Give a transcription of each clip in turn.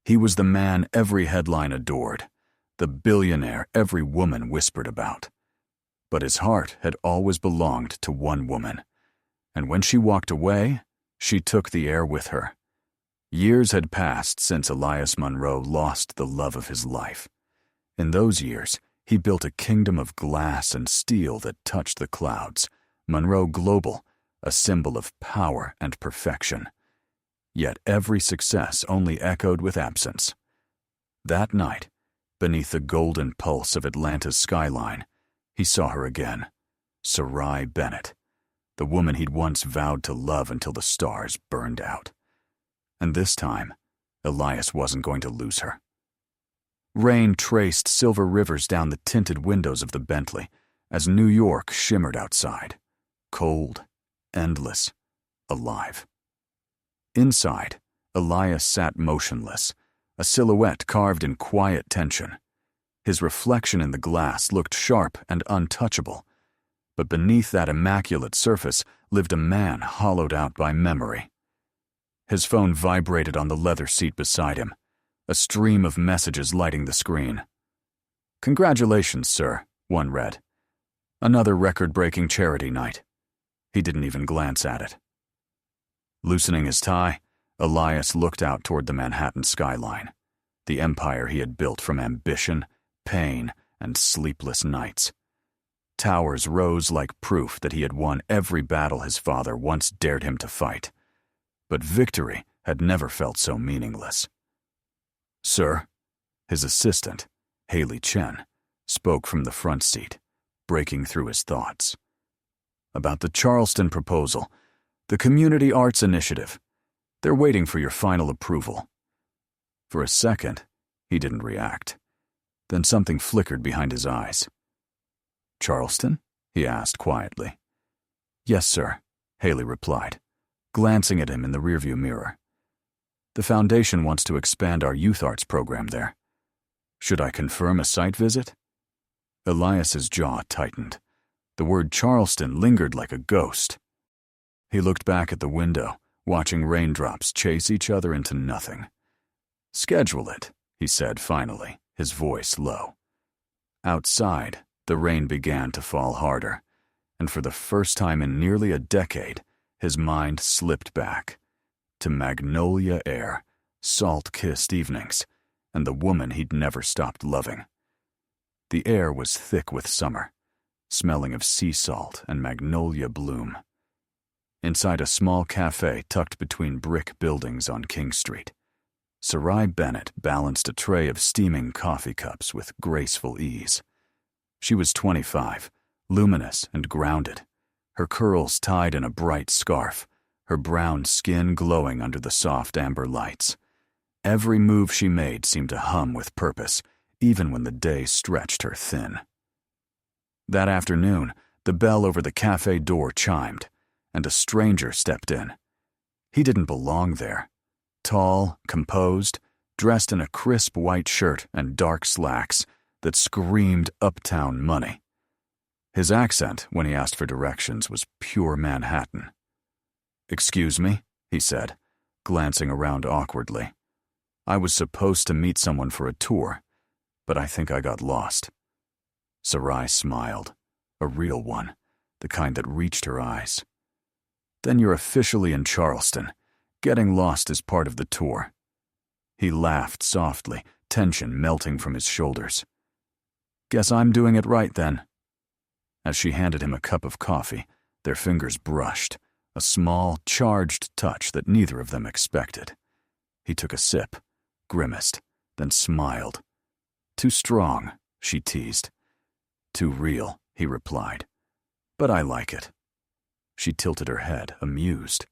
He was the man every headline adored, the billionaire every woman whispered about. But his heart had always belonged to one woman, and when she walked away, she took the air with her. Years had passed since Elias Monroe lost the love of his life. In those years, he built a kingdom of glass and steel that touched the clouds, Monroe Global, a symbol of power and perfection. Yet every success only echoed with absence. That night, beneath the golden pulse of Atlanta's skyline, he saw her again, Sarai Bennett, the woman he'd once vowed to love until the stars burned out. And this time, Elias wasn't going to lose her. Rain traced silver rivers down the tinted windows of the Bentley as New York shimmered outside, cold, endless, alive. Inside, Elias sat motionless, a silhouette carved in quiet tension. His reflection in the glass looked sharp and untouchable, but beneath that immaculate surface lived a man hollowed out by memory. His phone vibrated on the leather seat beside him, a stream of messages lighting the screen. "Congratulations, sir," one read. "Another record-breaking charity night." He didn't even glance at it. Loosening his tie, Elias looked out toward the Manhattan skyline, the empire he had built from ambition, pain, and sleepless nights. Towers rose like proof that he had won every battle his father once dared him to fight. But victory had never felt so meaningless. "Sir," his assistant, Haley Chen, spoke from the front seat, breaking through his thoughts. "About the Charleston proposal, the Community Arts Initiative. They're waiting for your final approval." For a second, he didn't react. Then something flickered behind his eyes. "Charleston?" he asked quietly. "Yes, sir," Haley replied, glancing at him in the rearview mirror. "The foundation wants to expand our youth arts program there. Should I confirm a site visit?" Elias's jaw tightened. The word Charleston lingered like a ghost. He looked back at the window, watching raindrops chase each other into nothing. "Schedule it," he said finally, his voice low. Outside, the rain began to fall harder, and for the first time in nearly a decade, his mind slipped back to magnolia air, salt-kissed evenings, and the woman he'd never stopped loving. The air was thick with summer, smelling of sea salt and magnolia bloom. Inside a small cafe tucked between brick buildings on King Street, Sarai Bennett balanced a tray of steaming coffee cups with graceful ease. She was 25, luminous and grounded, her curls tied in a bright scarf, her brown skin glowing under the soft amber lights. Every move she made seemed to hum with purpose, even when the day stretched her thin. That afternoon, the bell over the cafe door chimed, and a stranger stepped in. He didn't belong there. Tall, composed, dressed in a crisp white shirt and dark slacks that screamed uptown money. His accent, when he asked for directions, was pure Manhattan. "Excuse me," he said, glancing around awkwardly. "I was supposed to meet someone for a tour, but I think I got lost." Sarai smiled, a real one, the kind that reached her eyes. "Then you're officially in Charleston. Getting lost is part of the tour." He laughed softly, tension melting from his shoulders. "Guess I'm doing it right then." As she handed him a cup of coffee, their fingers brushed, a small, charged touch that neither of them expected. He took a sip, grimaced, then smiled. "Too strong," she teased. "Too real," he replied. "But I like it." She tilted her head, amused.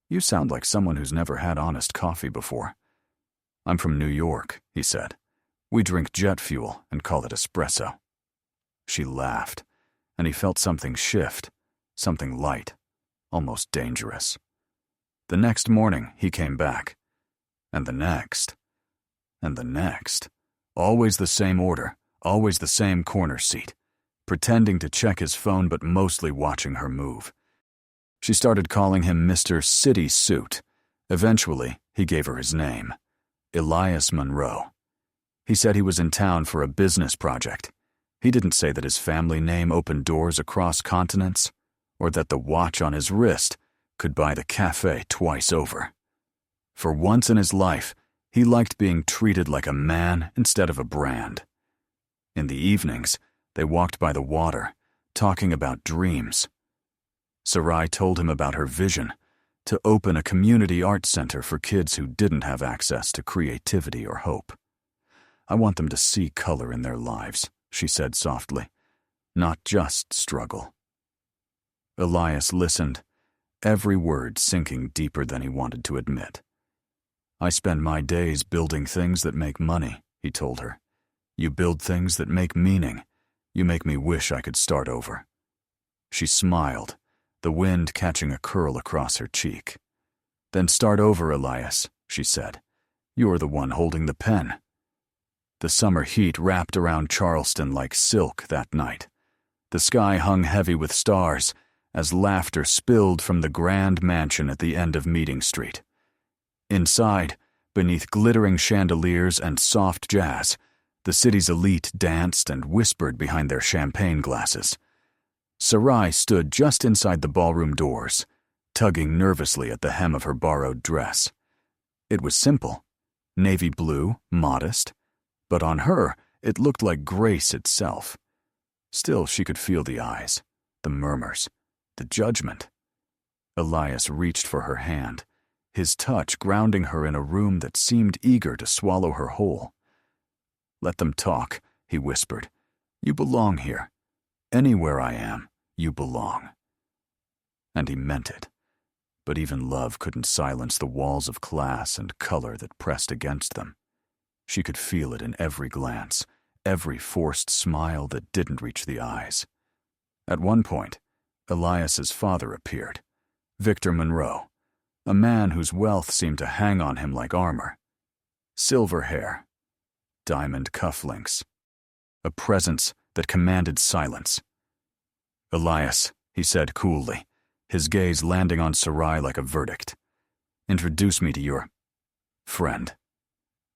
"You sound like someone who's never had honest coffee before." "I'm from New York," he said. "We drink jet fuel and call it espresso." She laughed, and he felt something shift, something light, almost dangerous. The next morning, he came back. And the next. And the next. Always the same order, always the same corner seat, pretending to check his phone but mostly watching her move. She started calling him Mr. City Suit. Eventually, he gave her his name, Elias Monroe. He said he was in town for a business project. He didn't say that his family name opened doors across continents, or that the watch on his wrist could buy the cafe twice over. For once in his life, he liked being treated like a man instead of a brand. In the evenings, they walked by the water, talking about dreams. Sarai told him about her vision, to open a community art center for kids who didn't have access to creativity or hope. "I want them to see color in their lives," she said softly, "not just struggle." Elias listened, every word sinking deeper than he wanted to admit. "I spend my days building things that make money," he told her. "You build things that make meaning. You make me wish I could start over." She smiled, the wind catching a curl across her cheek. "Then start over, Elias," she said. "You're the one holding the pen." The summer heat wrapped around Charleston like silk that night. The sky hung heavy with stars as laughter spilled from the grand mansion at the end of Meeting Street. Inside, beneath glittering chandeliers and soft jazz, the city's elite danced and whispered behind their champagne glasses. Sarai stood just inside the ballroom doors, tugging nervously at the hem of her borrowed dress. It was simple, navy blue, modest, but on her it looked like grace itself. Still, she could feel the eyes, the murmurs, the judgment. Elias reached for her hand, his touch grounding her in a room that seemed eager to swallow her whole. "Let them talk," he whispered. "You belong here. Anywhere I am, you belong." And he meant it. But even love couldn't silence the walls of class and color that pressed against them. She could feel it in every glance, every forced smile that didn't reach the eyes. At one point, Elias's father appeared, Victor Monroe, a man whose wealth seemed to hang on him like armor. Silver hair, diamond cufflinks, a presence that commanded silence. "Elias," he said coolly, his gaze landing on Sarai like a verdict. "Introduce me to your friend."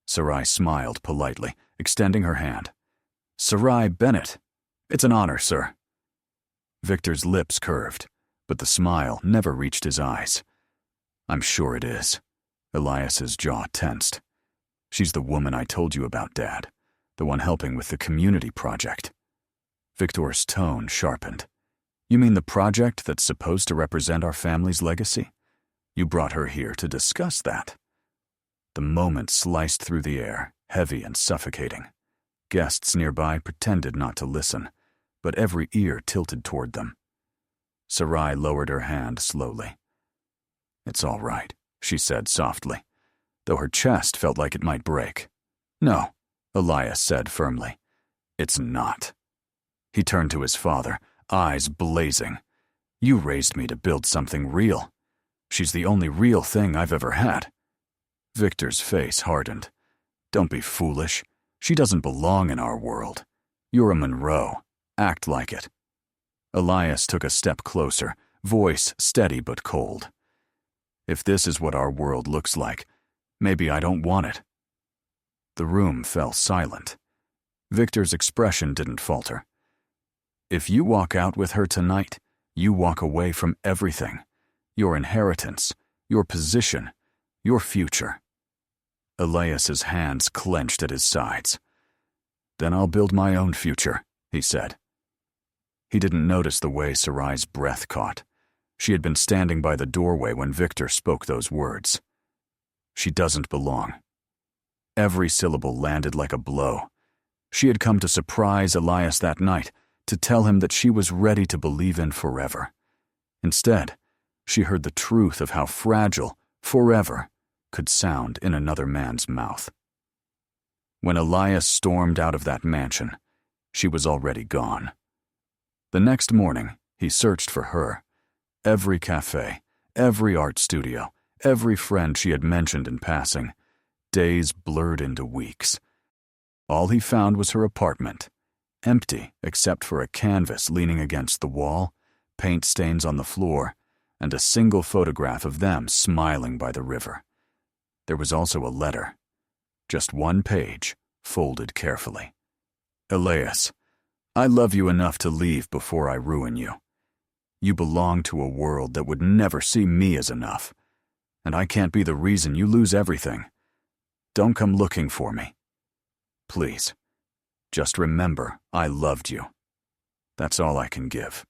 Sarai smiled politely, extending her hand. "Sarai Bennett. It's an honor, sir." Victor's lips curved, but the smile never reached his eyes. "I'm sure it is." Elias's jaw tensed. "She's the woman I told you about, Dad, the one helping with the community project." Victor's tone sharpened. "You mean the project that's supposed to represent our family's legacy? You brought her here to discuss that." The moment sliced through the air, heavy and suffocating. Guests nearby pretended not to listen, but every ear tilted toward them. Sarai lowered her hand slowly. "It's all right," she said softly, though her chest felt like it might break. "No," Elias said firmly. "It's not." He turned to his father, eyes blazing. "You raised me to build something real. She's the only real thing I've ever had." Victor's face hardened. "Don't be foolish. She doesn't belong in our world. You're a Monroe. Act like it." Elias took a step closer, voice steady but cold. "If this is what our world looks like, maybe I don't want it." The room fell silent. Victor's expression didn't falter. "If you walk out with her tonight, you walk away from everything. Your inheritance, your position, your future." Elias's hands clenched at his sides. "Then I'll build my own future," he said. He didn't notice the way Sarai's breath caught. She had been standing by the doorway when Victor spoke those words. "She doesn't belong." Every syllable landed like a blow. She had come to surprise Elias that night, to tell him that she was ready to believe in forever. Instead, she heard the truth of how fragile forever could sound in another man's mouth. When Elias stormed out of that mansion, she was already gone. The next morning, he searched for her. Every cafe, every art studio, every friend she had mentioned in passing. Days blurred into weeks. All he found was her apartment, empty except for a canvas leaning against the wall, paint stains on the floor, and a single photograph of them smiling by the river. There was also a letter. Just one page, folded carefully. Elias, I love you enough to leave before I ruin you. You belong to a world that would never see me as enough, and I can't be the reason you lose everything. Don't come looking for me. Please, just remember I loved you. That's all I can give.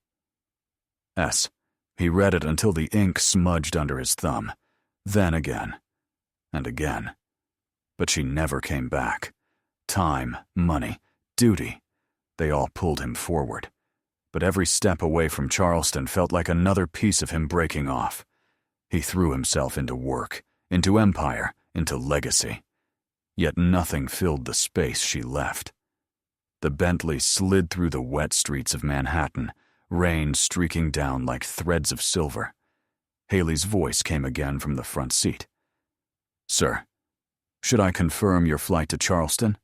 S. He read it until the ink smudged under his thumb, then again, and again. But she never came back. Time, money, duty, they all pulled him forward. But every step away from Charleston felt like another piece of him breaking off. He threw himself into work, into empire, into legacy. Yet nothing filled the space she left. The Bentley slid through the wet streets of Manhattan, rain streaking down like threads of silver. Haley's voice came again from the front seat. Sir, should I confirm your flight to Charleston?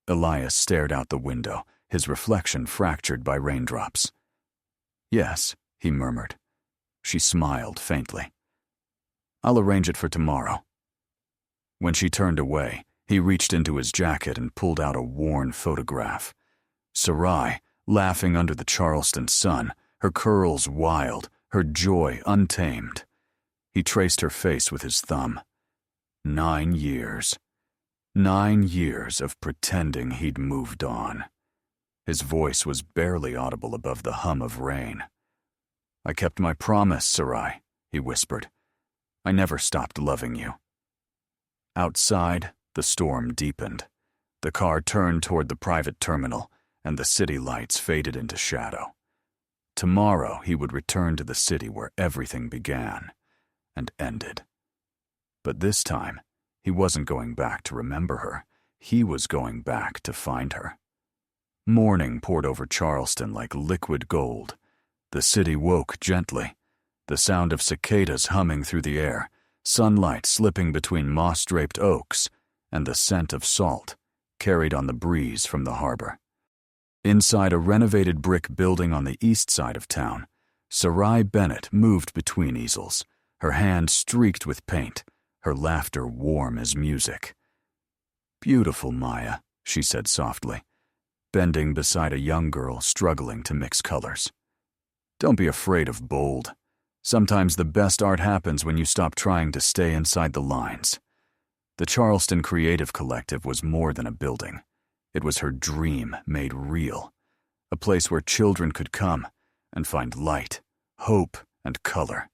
Elias stared out the window, his reflection fractured by raindrops. Yes, he murmured. She smiled faintly. I'll arrange it for tomorrow. When she turned away, he reached into his jacket and pulled out a worn photograph. Sarai, laughing under the Charleston sun, her curls wild, her joy untamed. He traced her face with his thumb. 9 years. 9 years of pretending he'd moved on. His voice was barely audible above the hum of rain. I kept my promise, Sarai, he whispered. I never stopped loving you. Outside, the storm deepened. The car turned toward the private terminal, and the city lights faded into shadow. Tomorrow he would return to the city where everything began and ended. But this time, he wasn't going back to remember her. He was going back to find her. Morning poured over Charleston like liquid gold. The city woke gently, the sound of cicadas humming through the air, sunlight slipping between moss-draped oaks, and the scent of salt carried on the breeze from the harbor. Inside a renovated brick building on the east side of town, Sarai Bennett moved between easels, her hand streaked with paint, her laughter warm as music. Beautiful, Maya, she said softly, bending beside a young girl struggling to mix colors. Don't be afraid of bold. Sometimes the best art happens when you stop trying to stay inside the lines. The Charleston Creative Collective was more than a building. It was her dream made real, a place where children could come and find light, hope, and color.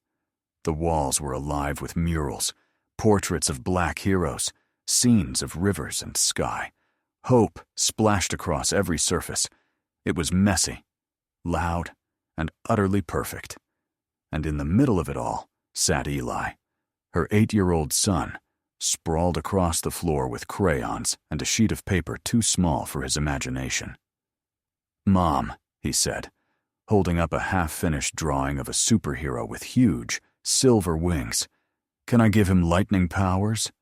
The walls were alive with murals, portraits of black heroes, scenes of rivers and sky. Hope splashed across every surface. It was messy, loud, and utterly perfect. And in the middle of it all sat Eli, her 8-year-old son, sprawled across the floor with crayons and a sheet of paper too small for his imagination. Mom, he said, holding up a half-finished drawing of a superhero with huge, silver wings. Can I give him lightning powers?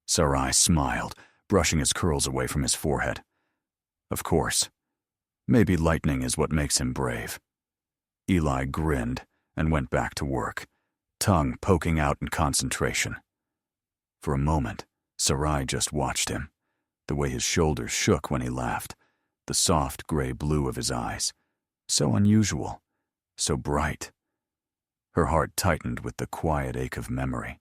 Sarai smiled, brushing his curls away from his forehead. Of course. Maybe lightning is what makes him brave. Eli grinned and went back to work, tongue poking out in concentration. For a moment, Sarai just watched him, the way his shoulders shook when he laughed, the soft gray blue of his eyes. So unusual, so bright. Her heart tightened with the quiet ache of memory.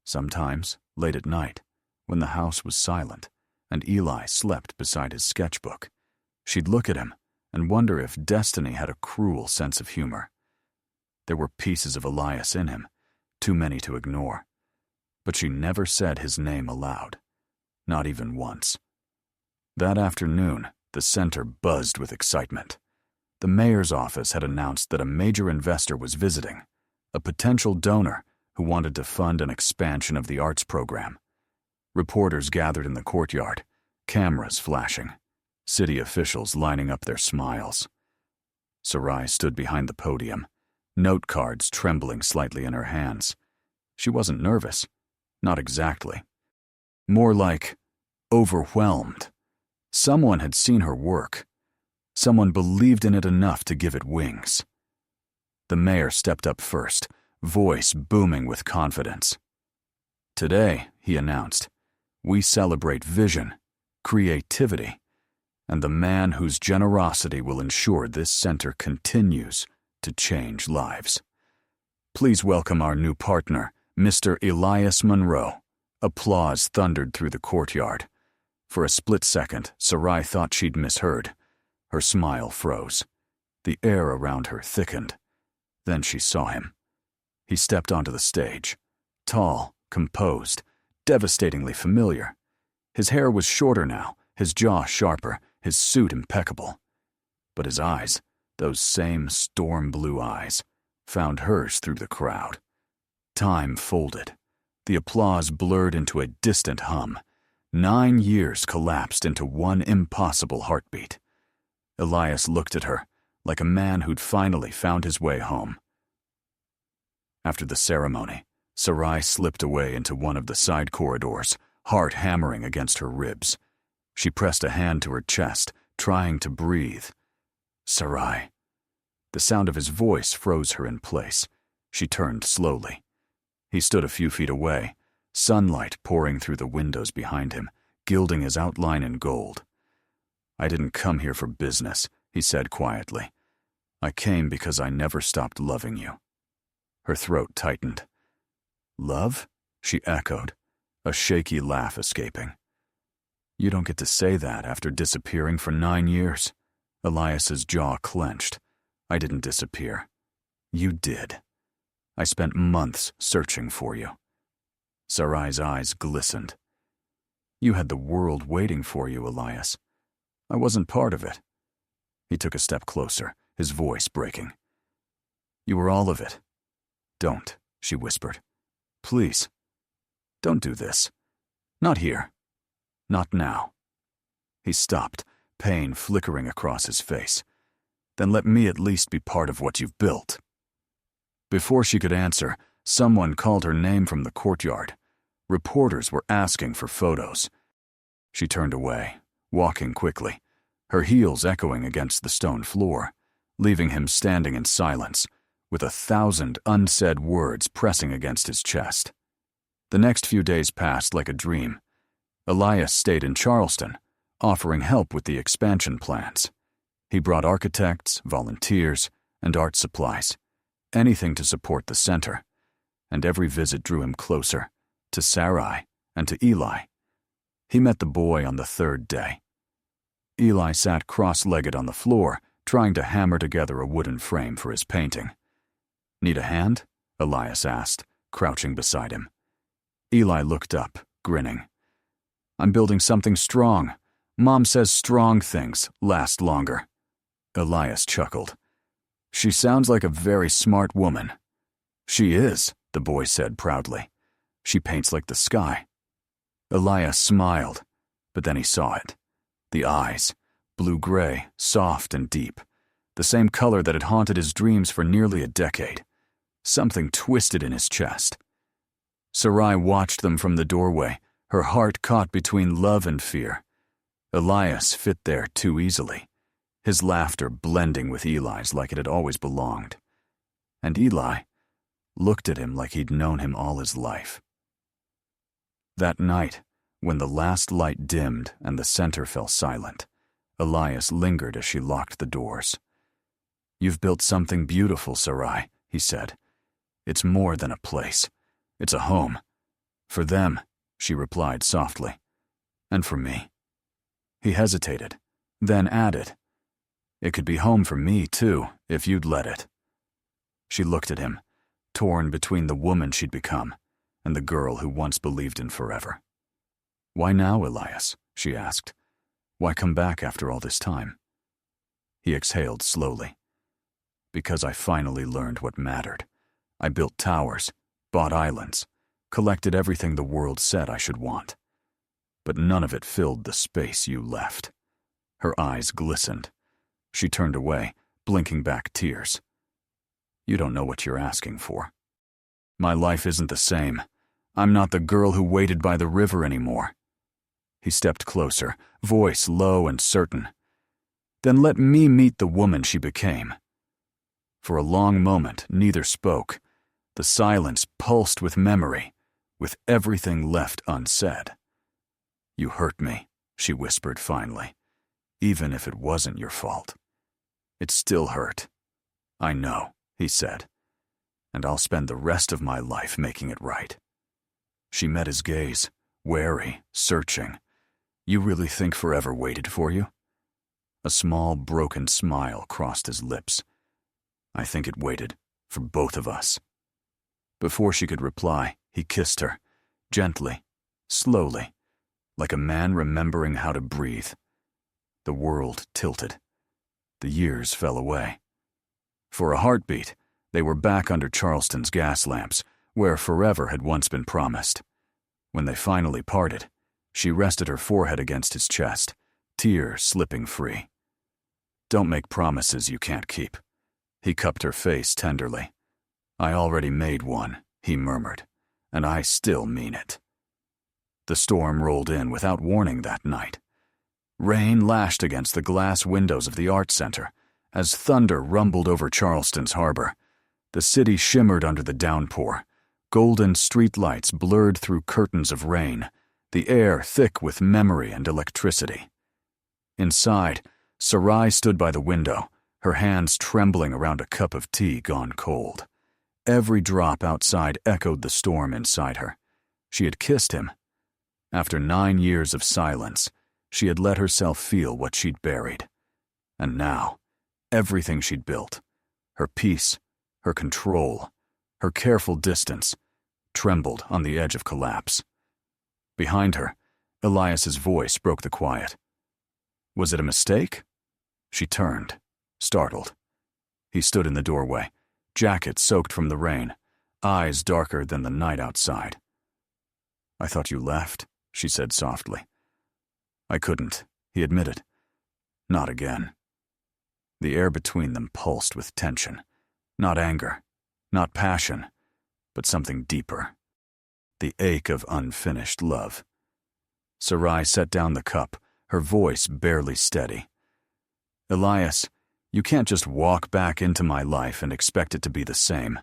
Sometimes, late at night, when the house was silent and Eli slept beside his sketchbook, she'd look at him and wonder if destiny had a cruel sense of humor. There were pieces of Elias in him, too many to ignore. But she never said his name aloud, not even once. That afternoon, the center buzzed with excitement. The mayor's office had announced that a major investor was visiting, a potential donor who wanted to fund an expansion of the arts program. Reporters gathered in the courtyard, cameras flashing, city officials lining up their smiles. Sarai stood behind the podium, note cards trembling slightly in her hands. She wasn't nervous. Not exactly. More like overwhelmed. Someone had seen her work. Someone believed in it enough to give it wings. The mayor stepped up first, voice booming with confidence. Today, he announced, we celebrate vision, creativity, and the man whose generosity will ensure this center continues to change lives. Please welcome our new partner, Mr. Elias Monroe. Applause thundered through the courtyard. For a split second, Sarai thought she'd misheard. Her smile froze. The air around her thickened. Then she saw him. He stepped onto the stage. Tall, composed, devastatingly familiar. His hair was shorter now, his jaw sharper, his suit impeccable. But his eyes, those same storm-blue eyes, found hers through the crowd. Time folded. The applause blurred into a distant hum. 9 years collapsed into one impossible heartbeat. Elias looked at her, like a man who'd finally found his way home. After the ceremony, Sarai slipped away into one of the side corridors, heart hammering against her ribs. She pressed a hand to her chest, trying to breathe. Sarai. The sound of his voice froze her in place. She turned slowly. He stood a few feet away, sunlight pouring through the windows behind him, gilding his outline in gold. I didn't come here for business, he said quietly. I came because I never stopped loving you. Her throat tightened. Love? She echoed, a shaky laugh escaping. You don't get to say that after disappearing for 9 years. Elias's jaw clenched. I didn't disappear. You did. I spent months searching for you. Sarai's eyes glistened. You had the world waiting for you, Elias. I wasn't part of it. He took a step closer, his voice breaking. You were all of it. Don't, she whispered. Please. Don't do this. Not here. Not now. He stopped, pain flickering across his face. Then let me at least be part of what you've built. Before she could answer, someone called her name from the courtyard. Reporters were asking for photos. She turned away, walking quickly, her heels echoing against the stone floor, leaving him standing in silence, with 1,000 unsaid words pressing against his chest. The next few days passed like a dream. Elias stayed in Charleston, offering help with the expansion plans. He brought architects, volunteers, and art supplies, anything to support the center, and every visit drew him closer, to Sarai and to Eli. He met the boy on the 3rd day. Eli sat cross-legged on the floor, trying to hammer together a wooden frame for his painting. Need a hand? Elias asked, crouching beside him. Eli looked up, grinning. I'm building something strong. Mom says strong things last longer. Elias chuckled. She sounds like a very smart woman. She is, the boy said proudly. She paints like the sky. Elias smiled, but then he saw it. The eyes, blue-gray, soft and deep, the same color that had haunted his dreams for nearly a decade. Something twisted in his chest. Sarai watched them from the doorway, her heart caught between love and fear. Elias fit there too easily, his laughter blending with Eli's like it had always belonged. And Eli looked at him like he'd known him all his life. That night, when the last light dimmed and the center fell silent, Elias lingered as she locked the doors. You've built something beautiful, Sarai, he said. It's more than a place. It's a home. For them, she replied softly. And for me. He hesitated, then added, It could be home for me, too, if you'd let it. She looked at him, torn between the woman she'd become and the girl who once believed in forever. Why now, Elias? She asked. Why come back after all this time? He exhaled slowly. Because I finally learned what mattered. I built towers, bought islands, collected everything the world said I should want. But none of it filled the space you left. Her eyes glistened. She turned away, blinking back tears. You don't know what you're asking for. My life isn't the same. I'm not the girl who waited by the river anymore. He stepped closer, voice low and certain. Then let me meet the woman she became. For a long moment, neither spoke. The silence pulsed with memory, with everything left unsaid. You hurt me, she whispered finally. Even if it wasn't your fault. It still hurt. I know, he said. And I'll spend the rest of my life making it right. She met his gaze, wary, searching. You really think forever waited for you? A small, broken smile crossed his lips. I think it waited, for both of us. Before she could reply, he kissed her, gently, slowly, like a man remembering how to breathe. The world tilted. The years fell away. For a heartbeat, they were back under Charleston's gas lamps, where forever had once been promised. When they finally parted, she rested her forehead against his chest, tears slipping free. Don't make promises you can't keep. He cupped her face tenderly. I already made one, he murmured, and I still mean it. The storm rolled in without warning that night. Rain lashed against the glass windows of the Art Center as thunder rumbled over Charleston's harbor. The city shimmered under the downpour. Golden streetlights blurred through curtains of rain, the air thick with memory and electricity. Inside, Sarai stood by the window, her hands trembling around a cup of tea gone cold. Every drop outside echoed the storm inside her. She had kissed him. After 9 years of silence, she had let herself feel what she'd buried. And now, everything she'd built, her peace, her control, her careful distance, trembled on the edge of collapse. Behind her, Elias's voice broke the quiet. Was it a mistake? She turned, startled. He stood in the doorway, jacket soaked from the rain, eyes darker than the night outside. I thought you left, she said softly. I couldn't, he admitted. Not again. The air between them pulsed with tension. Not anger, not passion, but something deeper. The ache of unfinished love. Sarai set down the cup, her voice barely steady. Elias, you can't just walk back into my life and expect it to be the same.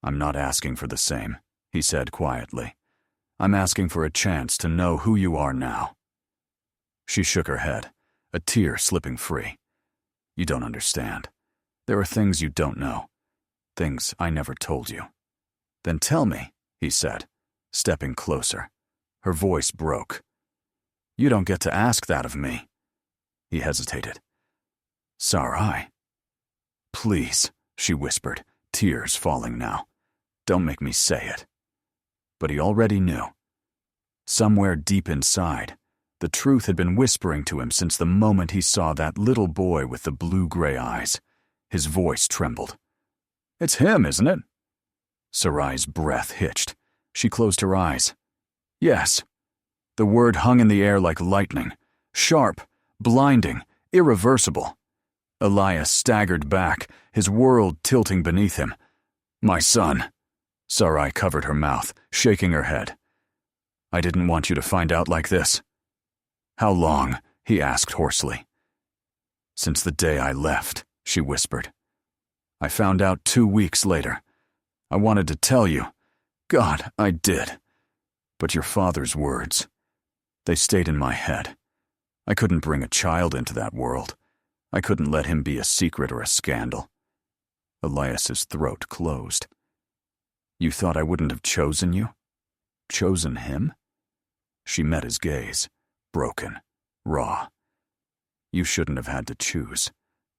I'm not asking for the same, he said quietly. I'm asking for a chance to know who you are now. She shook her head, a tear slipping free. You don't understand. There are things you don't know. Things I never told you. Then tell me, he said, stepping closer. Her voice broke. You don't get to ask that of me. He hesitated. Sarai. Please, she whispered, tears falling now. Don't make me say it. But he already knew. Somewhere deep inside, the truth had been whispering to him since the moment he saw that little boy with the blue-gray eyes. His voice trembled. It's him, isn't it? Sarai's breath hitched. She closed her eyes. Yes. The word hung in the air like lightning, sharp, blinding, irreversible. Elias staggered back, his world tilting beneath him. My son. Sarai covered her mouth, shaking her head. I didn't want you to find out like this. How long? He asked hoarsely. Since the day I left, she whispered. I found out 2 weeks later. I wanted to tell you. God, I did. But your father's words, they stayed in my head. I couldn't bring a child into that world. I couldn't let him be a secret or a scandal. Elias's throat closed. You thought I wouldn't have chosen you? Chosen him? She met his gaze, broken, raw. You shouldn't have had to choose.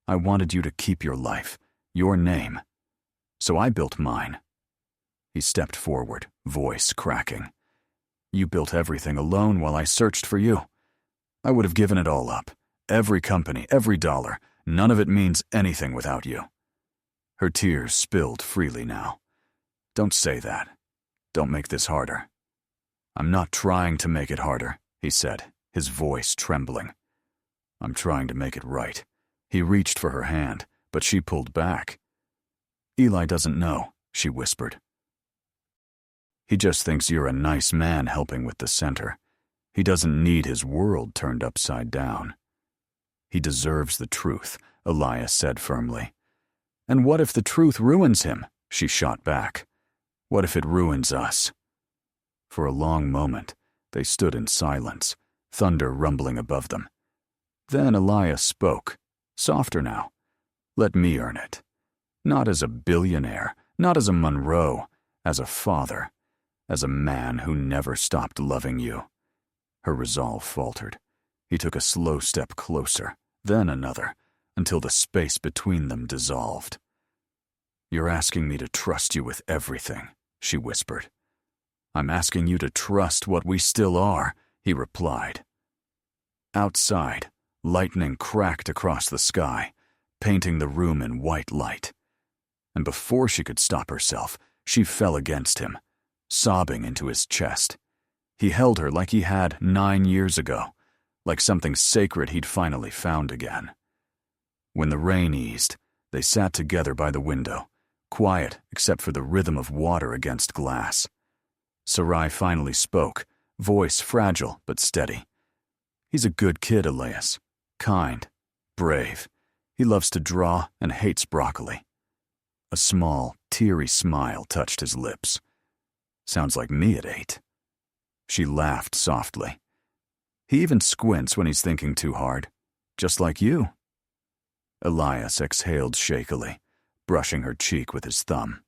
I wanted you to keep your life, your name. So I built mine. He stepped forward, voice cracking. You built everything alone while I searched for you. I would have given it all up. Every company, every dollar. None of it means anything without you. Her tears spilled freely now. Don't say that. Don't make this harder. I'm not trying to make it harder, he said, his voice trembling. I'm trying to make it right. He reached for her hand, but she pulled back. Eli doesn't know, she whispered. He just thinks you're a nice man helping with the center. He doesn't need his world turned upside down. He deserves the truth, Elias said firmly. And what if the truth ruins him? She shot back. What if it ruins us? For a long moment, They stood in silence, thunder rumbling above them. Then Elias spoke, softer now. Let me earn it. Not as a billionaire, not as a Monroe, as a father, as a man who never stopped loving you. Her resolve faltered. He took a slow step closer, then another, until the space between them dissolved. You're asking me to trust you with everything, she whispered. I'm asking you to trust what we still are, he replied. Outside, lightning cracked across the sky, painting the room in white light. And before she could stop herself, she fell against him, sobbing into his chest. He held her like he had 9 years ago, like something sacred he'd finally found again. When the rain eased, they sat together by the window, quiet except for the rhythm of water against glass. Sarai finally spoke, voice fragile but steady. He's a good kid, Elias. Kind, brave. He loves to draw and hates broccoli. A small, teary smile touched his lips. Sounds like me at 8. She laughed softly. He even squints when he's thinking too hard, just like you. Elias exhaled shakily, brushing her cheek with his thumb.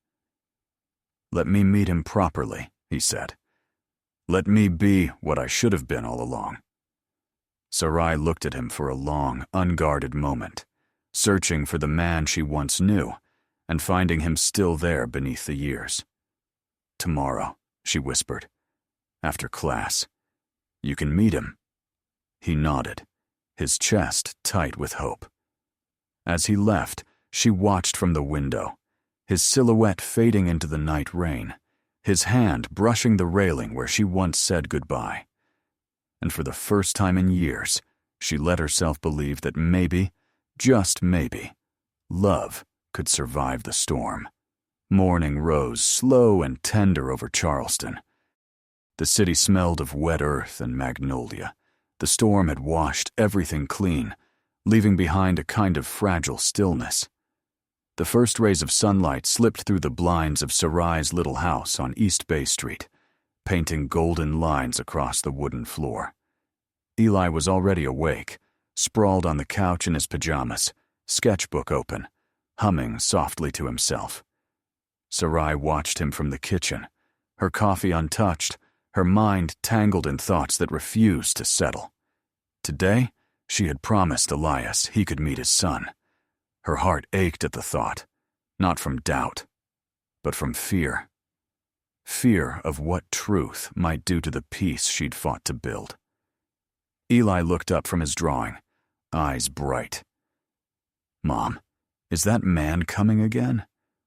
Let me meet him properly, he said. Let me be what I should have been all along. Sarai looked at him for a long, unguarded moment, searching for the man she once knew, and finding him still there beneath the years. Tomorrow, she whispered. After class. You can meet him. He nodded, his chest tight with hope. As he left, she watched from the window, his silhouette fading into the night rain, his hand brushing the railing where she once said goodbye. And for the first time in years, she let herself believe that maybe, just maybe, love could survive the storm. Morning rose slow and tender over Charleston. The city smelled of wet earth and magnolia. The storm had washed everything clean, leaving behind a kind of fragile stillness. The first rays of sunlight slipped through the blinds of Sarai's little house on East Bay Street, painting golden lines across the wooden floor. Eli was already awake, sprawled on the couch in his pajamas, sketchbook open, humming softly to himself. Sarai watched him from the kitchen, her coffee untouched, her mind tangled in thoughts that refused to settle. Today, she had promised Elias he could meet his son. Her heart ached at the thought, not from doubt, but from fear. Fear of what truth might do to the peace she'd fought to build. Eli looked up from his drawing, eyes bright. Mom, is that man coming again?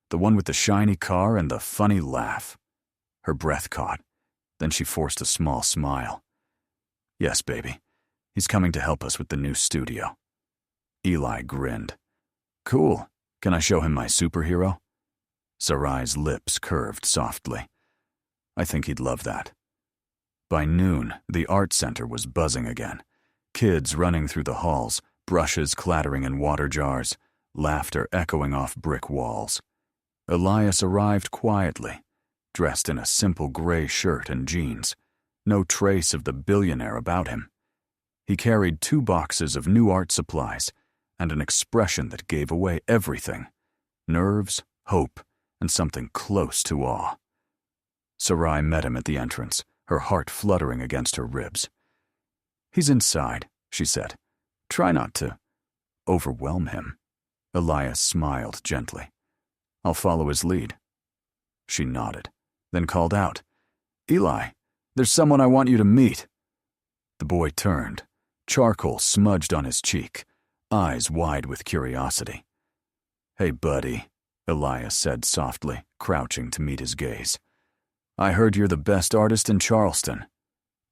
The one with the shiny car and the funny laugh? Her breath caught. Then she forced a small smile. Yes, baby. He's coming to help us with the new studio. Eli grinned. Cool. Can I show him my superhero? Sarai's lips curved softly. I think he'd love that. By noon, the art center was buzzing again. Kids running through the halls, brushes clattering in water jars, laughter echoing off brick walls. Elias arrived quietly, dressed in a simple gray shirt and jeans, no trace of the billionaire about him. He carried 2 boxes of new art supplies and an expression that gave away everything: nerves, hope, and something close to awe. Sarai met him at the entrance, her heart fluttering against her ribs. He's inside, she said. Try not to overwhelm him. Elias smiled gently. I'll follow his lead. She nodded, then called out, Eli, there's someone I want you to meet. The boy turned, charcoal smudged on his cheek, eyes wide with curiosity. Hey, buddy, Elias said softly, crouching to meet his gaze. I heard you're the best artist in Charleston.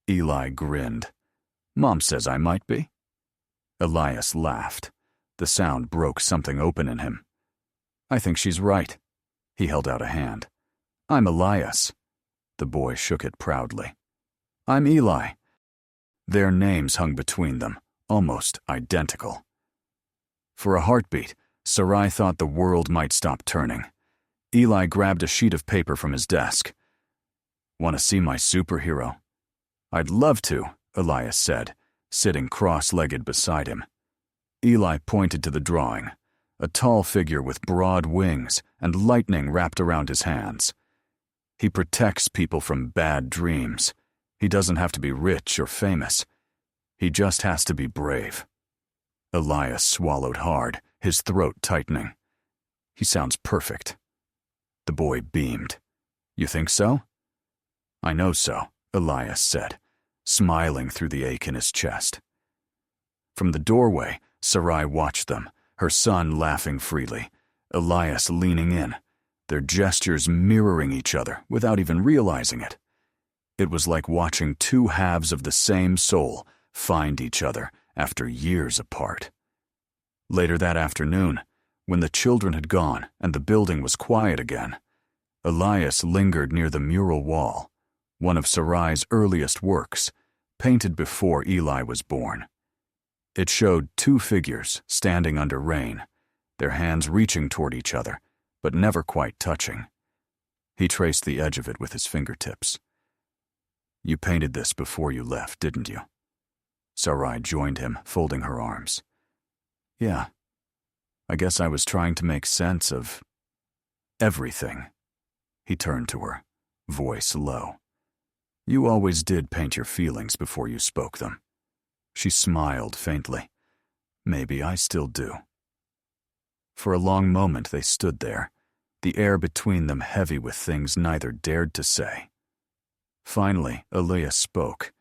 Eli grinned. Mom says I might be. Elias laughed. The sound broke something open in him. I think she's right. He held out a hand. I'm Elias. The boy shook it proudly. I'm Eli. Their names hung between them, almost identical. For a heartbeat, Sarai thought the world might stop turning. Eli grabbed a sheet of paper from his desk. Want to see my superhero? I'd love to, Elias said, sitting cross-legged beside him. Eli pointed to the drawing, a tall figure with broad wings and lightning wrapped around his hands. He protects people from bad dreams. He doesn't have to be rich or famous. He just has to be brave. Elias swallowed hard, his throat tightening. He sounds perfect. The boy beamed. You think so? I know so, Elias said, smiling through the ache in his chest. From the doorway, Sarai watched them, her son laughing freely, Elias leaning in, their gestures mirroring each other without even realizing it. It was like watching two halves of the same soul find each other after years apart. Later that afternoon, when the children had gone and the building was quiet again, Elias lingered near the mural wall, one of Sarai's earliest works, painted before Eli was born. It showed two figures standing under rain, their hands reaching toward each other, but never quite touching. He traced the edge of it with his fingertips. You painted this before you left, didn't you? Sarai joined him, folding her arms. Yeah. I guess I was trying to make sense of everything. He turned to her, voice low. You always did paint your feelings before you spoke them. She smiled faintly. Maybe I still do. For a long moment they stood there, the air between them heavy with things neither dared to say. Finally, Elias spoke.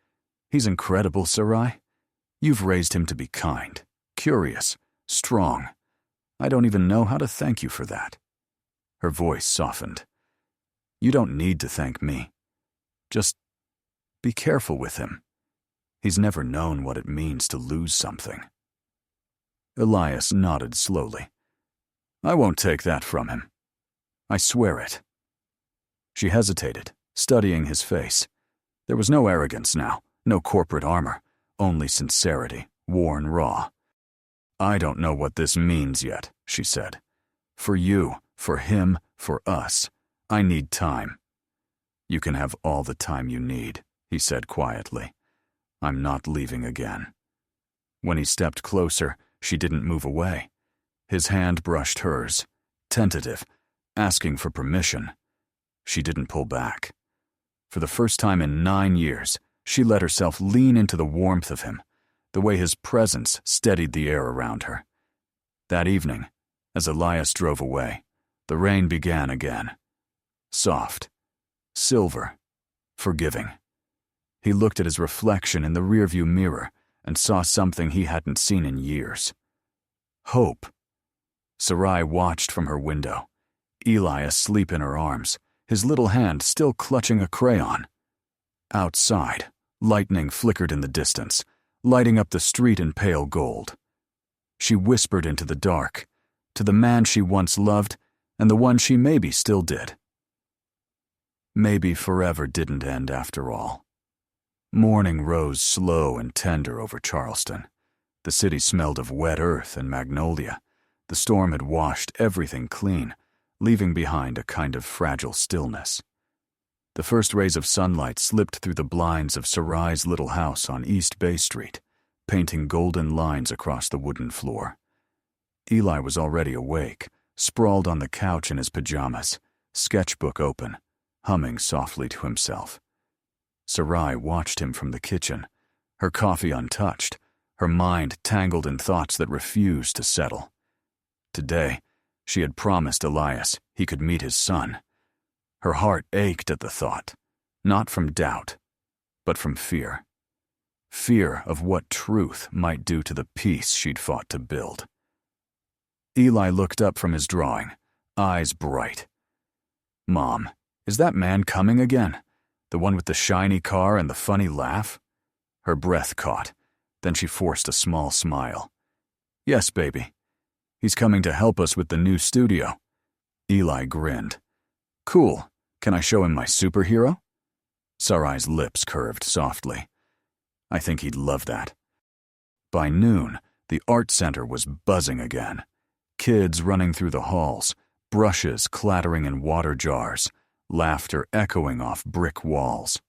He's incredible, Sarai. You've raised him to be kind, curious, strong. I don't even know how to thank you for that. Her voice softened. You don't need to thank me. Just be careful with him. He's never known what it means to lose something. Elias nodded slowly. I won't take that from him. I swear it. She hesitated, studying his face. There was no arrogance now, no corporate armor, only sincerity, worn raw. I don't know what this means yet, she said. For you, for him, for us, I need time. You can have all the time you need, he said quietly. I'm not leaving again. When he stepped closer, she didn't move away. His hand brushed hers, tentative, asking for permission. She didn't pull back. For the first time in 9 years, she let herself lean into the warmth of him, the way his presence steadied the air around her. That evening, as Elias drove away, the rain began again. Soft, silver, forgiving. He looked at his reflection in the rearview mirror and saw something he hadn't seen in years. Hope. Sarai watched from her window, Eli asleep in her arms, his little hand still clutching a crayon. Outside, lightning flickered in the distance, lighting up the street in pale gold. She whispered into the dark, to the man she once loved and the one she maybe still did. Maybe forever didn't end after all. Morning rose slow and tender over Charleston. The city smelled of wet earth and magnolia. The storm had washed everything clean, leaving behind a kind of fragile stillness. The first rays of sunlight slipped through the blinds of Sarai's little house on East Bay Street, painting golden lines across the wooden floor. Eli was already awake, sprawled on the couch in his pajamas, sketchbook open, humming softly to himself. Sarai watched him from the kitchen, her coffee untouched, her mind tangled in thoughts that refused to settle. Today, she had promised Elias he could meet his son. Her heart ached at the thought, not from doubt, but from fear. Fear of what truth might do to the peace she'd fought to build. Eli looked up from his drawing, eyes bright. Mom, is that man coming again? The one with the shiny car and the funny laugh? Her breath caught. Then she forced a small smile. Yes, baby. He's coming to help us with the new studio. Eli grinned. Cool. Can I show him my superhero? Sarai's lips curved softly. I think he'd love that. By noon, the art center was buzzing again. Kids running through the halls, brushes clattering in water jars, laughter echoing off brick walls.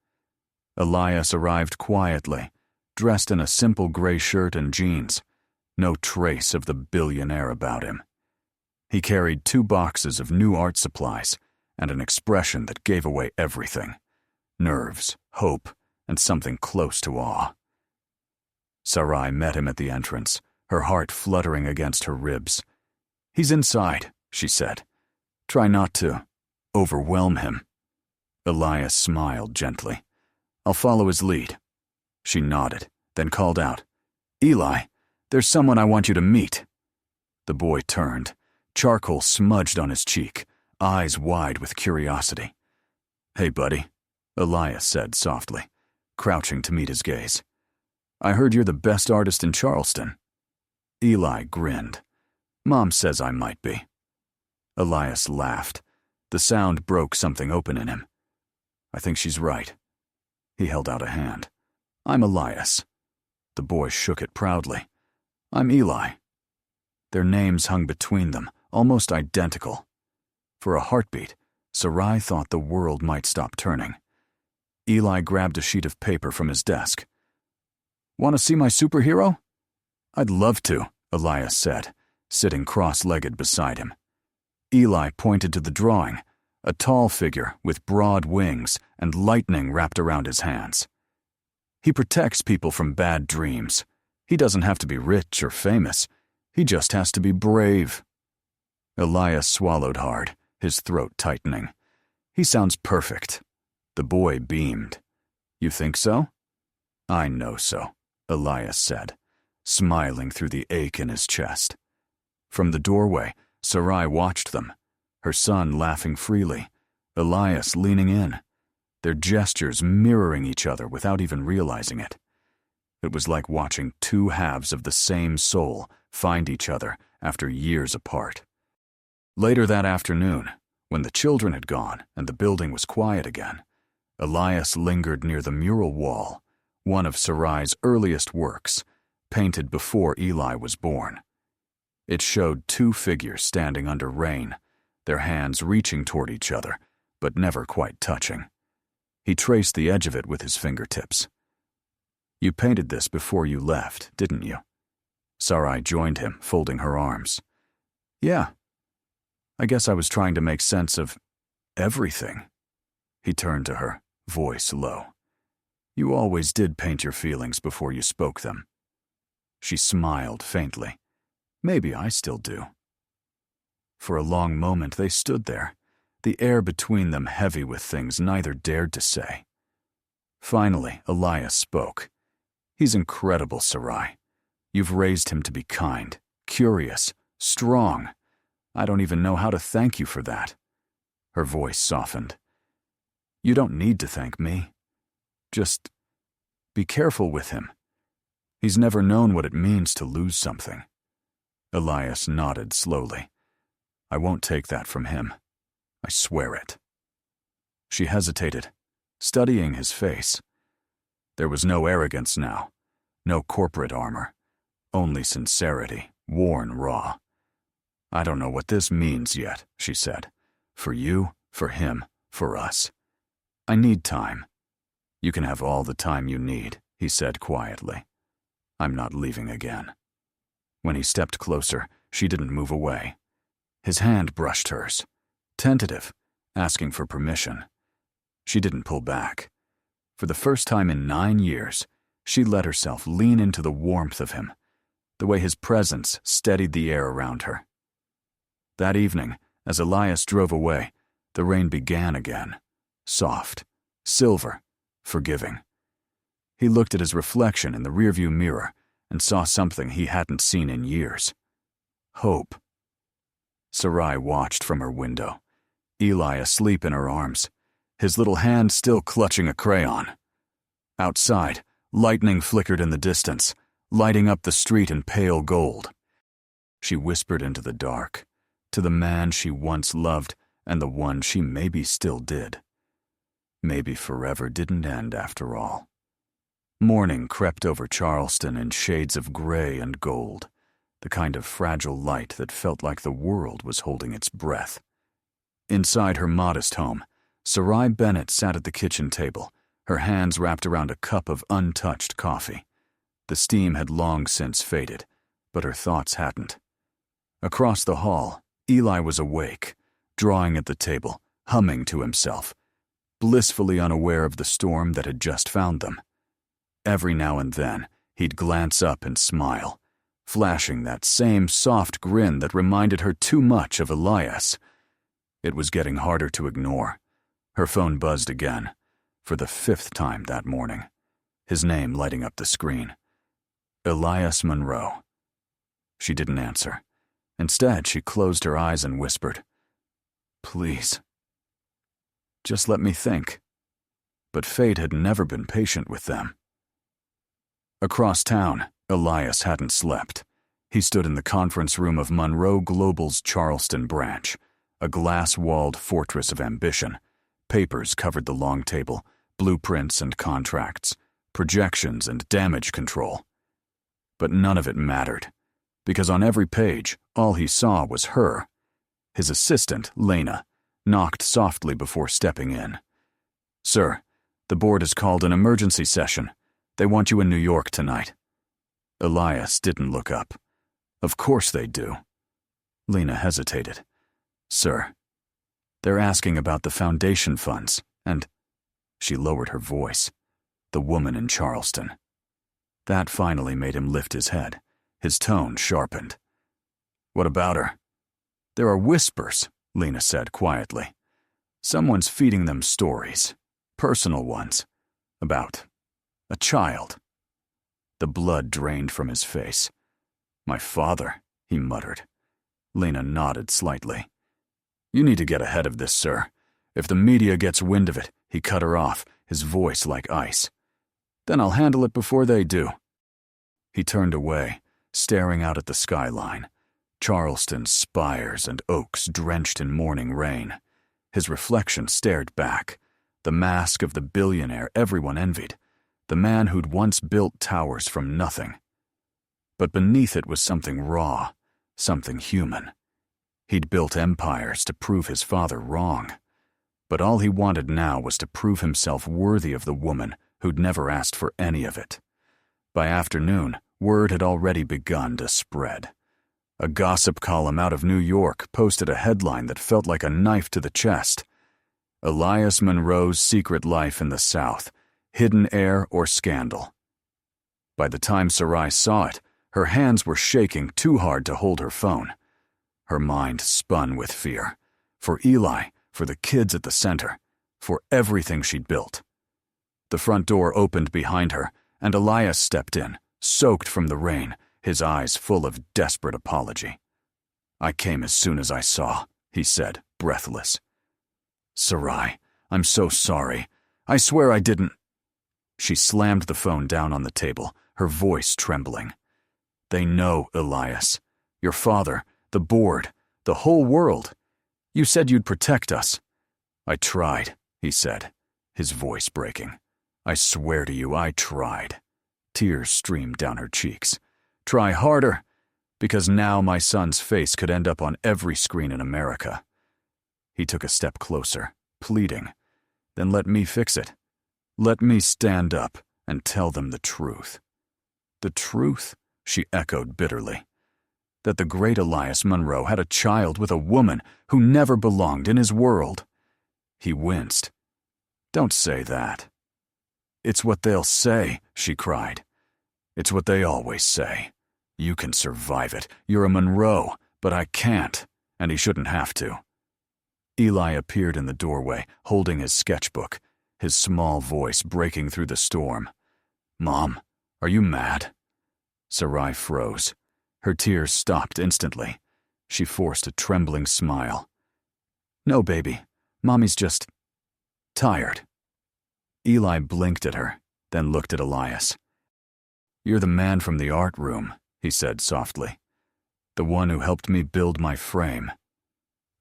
Elias arrived quietly, dressed in a simple gray shirt and jeans, no trace of the billionaire about him. He carried 2 boxes of new art supplies and an expression that gave away everything: nerves, hope, and something close to awe. Sarai met him at the entrance, her heart fluttering against her ribs. "He's inside," she said. "Try not to overwhelm him." Elias smiled gently. "I'll follow his lead." She nodded, then called out, "Eli, there's someone I want you to meet." The boy turned, charcoal smudged on his cheek, eyes wide with curiosity. "Hey, buddy," Elias said softly, crouching to meet his gaze. "I heard you're the best artist in Charleston." Eli grinned. "Mom says I might be." Elias laughed. The sound broke something open in him. "I think she's right." He held out a hand. "I'm Elias." The boy shook it proudly. "I'm Eli." Their names hung between them, almost identical. For a heartbeat, Sarai thought the world might stop turning. Eli grabbed a sheet of paper from his desk. "Want to see my superhero?" "I'd love to," Elias said, sitting cross-legged beside him. Eli pointed to the drawing, a tall figure with broad wings and lightning wrapped around his hands. "He protects people from bad dreams. He doesn't have to be rich or famous. He just has to be brave." Elias swallowed hard, his throat tightening. "He sounds perfect." The boy beamed. "You think so?" "I know so," Elias said, smiling through the ache in his chest. From the doorway, Sarai watched them, her son laughing freely, Elias leaning in, their gestures mirroring each other without even realizing it. It was like watching 2 halves of the same soul find each other after years apart. Later that afternoon, when the children had gone and the building was quiet again, Elias lingered near the mural wall, one of Sarai's earliest works, painted before Eli was born. It showed 2 figures standing under rain, their hands reaching toward each other, but never quite touching. He traced the edge of it with his fingertips. "You painted this before you left, didn't you?" Sarai joined him, folding her arms. "Yeah. I guess I was trying to make sense of everything." He turned to her, voice low. "You always did paint your feelings before you spoke them." She smiled faintly. "Maybe I still do." For a long moment they stood there, the air between them heavy with things neither dared to say. Finally, Elias spoke. "He's incredible, Sarai. You've raised him to be kind, curious, strong. I don't even know how to thank you for that." Her voice softened. "You don't need to thank me. Just be careful with him. He's never known what it means to lose something." Elias nodded slowly. "I won't take that from him. I swear it." She hesitated, studying his face. There was no arrogance now, no corporate armor, only sincerity, worn raw. "I don't know what this means yet," she said. "For you, for him, for us. I need time." "You can have all the time you need," he said quietly. "I'm not leaving again." When he stepped closer, she didn't move away. His hand brushed hers, tentative, asking for permission. She didn't pull back. For the first time in 9 years, she let herself lean into the warmth of him, the way his presence steadied the air around her. That evening, as Elias drove away, the rain began again, soft, silver, forgiving. He looked at his reflection in the rearview mirror and saw something he hadn't seen in years. Hope. Sarai watched from her window, Eli asleep in her arms, his little hand still clutching a crayon. Outside, lightning flickered in the distance, lighting up the street in pale gold. She whispered into the dark, to the man she once loved and the one she maybe still did. Maybe forever didn't end after all. Morning crept over Charleston in shades of gray and gold, the kind of fragile light that felt like the world was holding its breath. Inside her modest home, Sarai Bennett sat at the kitchen table, her hands wrapped around a cup of untouched coffee. The steam had long since faded, but her thoughts hadn't. Across the hall, Eli was awake, drawing at the table, humming to himself, blissfully unaware of the storm that had just found them. Every now and then, he'd glance up and smile, flashing that same soft grin that reminded her too much of Elias. It was getting harder to ignore. Her phone buzzed again, for the 5th time that morning, his name lighting up the screen. Elias Monroe. She didn't answer. Instead, she closed her eyes and whispered, "Please. Just let me think." But fate had never been patient with them. Across town, Elias hadn't slept. He stood in the conference room of Monroe Global's Charleston branch, a glass-walled fortress of ambition. Papers covered the long table, blueprints and contracts, projections and damage control. But none of it mattered, because on every page, all he saw was her. His assistant, Lena, knocked softly before stepping in. "Sir, the board has called an emergency session. They want you in New York tonight." Elias didn't look up. "Of course they do." Lena hesitated. "Sir, they're asking about the foundation funds, and—" She lowered her voice. "The woman in Charleston." That finally made him lift his head. His tone sharpened. "What about her?" "There are whispers," Lena said quietly. "Someone's feeding them stories, personal ones, about a child." The blood drained from his face. "My father," he muttered. Lena nodded slightly. "You need to get ahead of this, sir. If the media gets wind of it," he cut her off, his voice like ice. "Then I'll handle it before they do." He turned away, staring out at the skyline. Charleston's spires and oaks drenched in morning rain. His reflection stared back, the mask of the billionaire everyone envied, the man who'd once built towers from nothing. But beneath it was something raw, something human. He'd built empires to prove his father wrong. But all he wanted now was to prove himself worthy of the woman who'd never asked for any of it. By afternoon, word had already begun to spread. A gossip column out of New York posted a headline that felt like a knife to the chest. "Elias Monroe's secret life in the South, hidden heir or scandal." By the time Sarai saw it, her hands were shaking too hard to hold her phone. Her mind spun with fear. For Eli, for the kids at the center, for everything she'd built. The front door opened behind her, and Elias stepped in, soaked from the rain, his eyes full of desperate apology. "I came as soon as I saw," he said, breathless. "Sarai, I'm so sorry. I swear I didn't—" She slammed the phone down on the table, her voice trembling. "They know, Elias. Your father, the board, the whole world. You said you'd protect us." "I tried," he said, his voice breaking. "I swear to you, I tried." Tears streamed down her cheeks. "Try harder, because now my son's face could end up on every screen in America." He took a step closer, pleading. "Then let me fix it. Let me stand up and tell them the truth." "The truth?" she echoed bitterly. "That the great Elias Monroe had a child with a woman who never belonged in his world." He winced. "Don't say that." "It's what they'll say," she cried. "It's what they always say. You can survive it. You're a Monroe, but I can't, and he shouldn't have to." Eli appeared in the doorway, holding his sketchbook, his small voice breaking through the storm. "Mom, are you mad?" Sarai froze. Her tears stopped instantly. She forced a trembling smile. "No, baby. Mommy's just tired." Eli blinked at her, then looked at Elias. "You're the man from the art room," he said softly. "The one who helped me build my frame."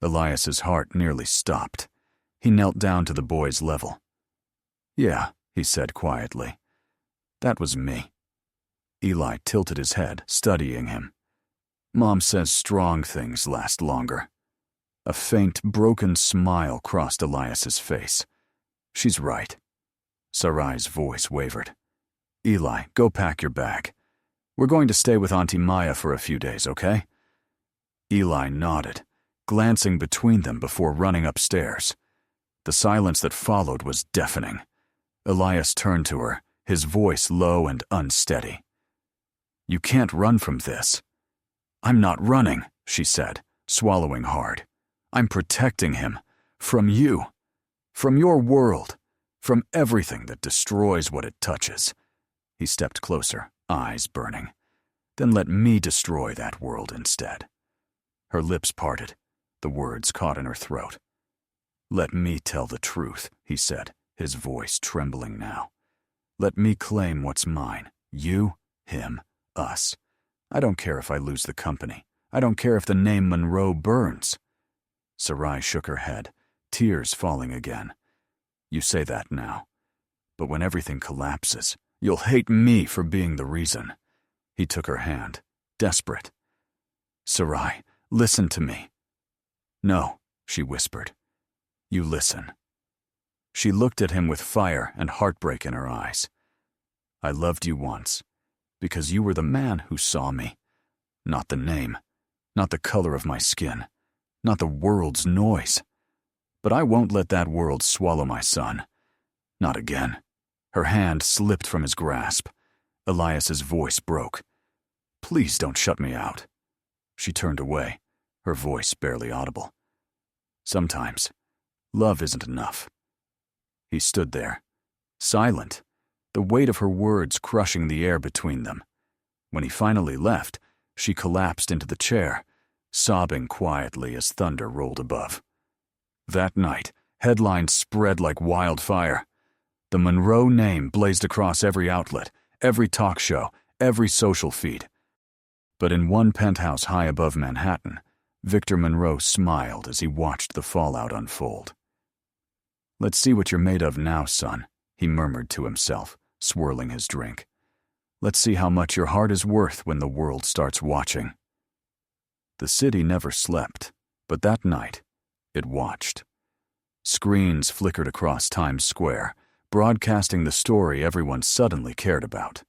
Elias's heart nearly stopped. He knelt down to the boy's level. "Yeah," he said quietly. "That was me." Eli tilted his head, studying him. "Mom says strong things last longer." A faint, broken smile crossed Elias's face. "She's right." Sarai's voice wavered. Eli, go pack your bag. We're going to stay with Auntie Maya for a few days, okay? Eli nodded, glancing between them before running upstairs. The silence that followed was deafening. Elias turned to her, his voice low and unsteady. You can't run from this. I'm not running, she said, swallowing hard. I'm protecting him. From you. From your world. From everything that destroys what it touches. He stepped closer, eyes burning. Then let me destroy that world instead. Her lips parted, the words caught in her throat. Let me tell the truth, he said, his voice trembling now. Let me claim what's mine. You, him, us. I don't care if I lose the company. I don't care if the name Monroe burns. Sarai shook her head, tears falling again. You say that now. But when everything collapses, you'll hate me for being the reason. He took her hand, desperate. Sarai, listen to me. No, she whispered. You listen. She looked at him with fire and heartbreak in her eyes. I loved you once, because you were the man who saw me. Not the name, not the color of my skin, not the world's noise. But I won't let that world swallow my son. Not again. Her hand slipped from his grasp. Elias's voice broke. Please don't shut me out. She turned away, her voice barely audible. Sometimes, love isn't enough. He stood there, silent, the weight of her words crushing the air between them. When he finally left, she collapsed into the chair, sobbing quietly as thunder rolled above. That night, headlines spread like wildfire. The Monroe name blazed across every outlet, every talk show, every social feed. But in one penthouse high above Manhattan, Victor Monroe smiled as he watched the fallout unfold. Let's see what you're made of now, son, he murmured to himself, swirling his drink. Let's see how much your heart is worth when the world starts watching. The city never slept, but that night, it watched. Screens flickered across Times Square, broadcasting the story everyone suddenly cared about.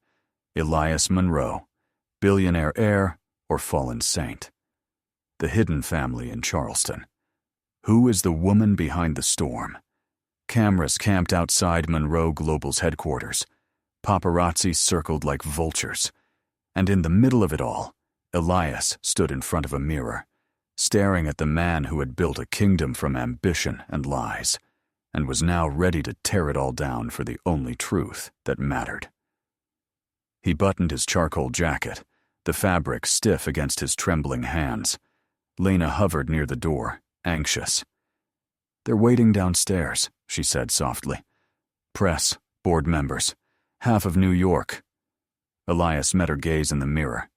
Elias Monroe, billionaire heir or fallen saint. The hidden family in Charleston. Who is the woman behind the storm? Cameras camped outside Monroe Global's headquarters. Paparazzi circled like vultures. And in the middle of it all, Elias stood in front of a mirror, staring at the man who had built a kingdom from ambition and lies, and was now ready to tear it all down for the only truth that mattered. He buttoned his charcoal jacket, the fabric stiff against his trembling hands. Lena hovered near the door, anxious. They're waiting downstairs, she said softly. Press, board members, half of New York. Elias met her gaze in the mirror.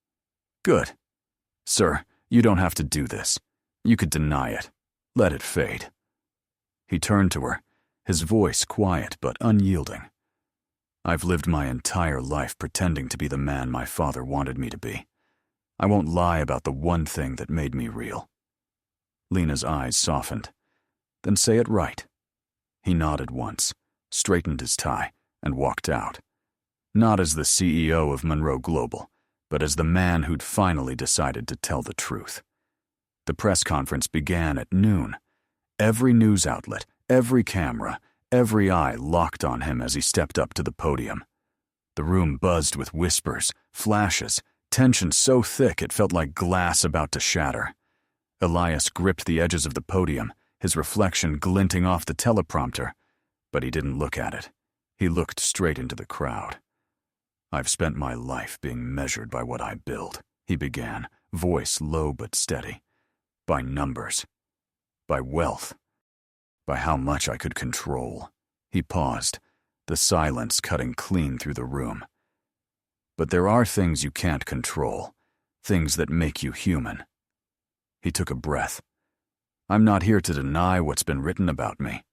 Good. Sir, you don't have to do this. You could deny it. Let it fade. He turned to her, his voice quiet but unyielding. I've lived my entire life pretending to be the man my father wanted me to be. I won't lie about the one thing that made me real. Lena's eyes softened. Then say it right. He nodded once, straightened his tie, and walked out. Not as the CEO of Monroe Global, but as the man who'd finally decided to tell the truth. The press conference began at noon. Every news outlet, every camera, every eye locked on him as he stepped up to the podium. The room buzzed with whispers, flashes, tension so thick it felt like glass about to shatter. Elias gripped the edges of the podium, his reflection glinting off the teleprompter, but he didn't look at it. He looked straight into the crowd. I've spent my life being measured by what I build, he began, voice low but steady. By numbers. By wealth. By how much I could control. He paused, the silence cutting clean through the room. But there are things you can't control, things that make you human. He took a breath. I'm not here to deny what's been written about me.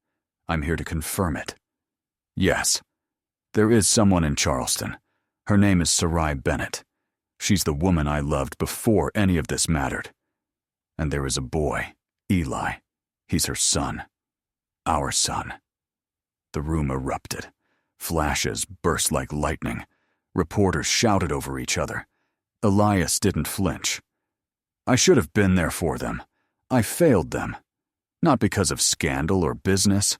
I'm here to confirm it. Yes, there is someone in Charleston. Her name is Sarai Bennett. She's the woman I loved before any of this mattered. And there is a boy, Eli. He's her son. Our son. The room erupted. Flashes burst like lightning. Reporters shouted over each other. Elias didn't flinch. I should have been there for them. I failed them. Not because of scandal or business,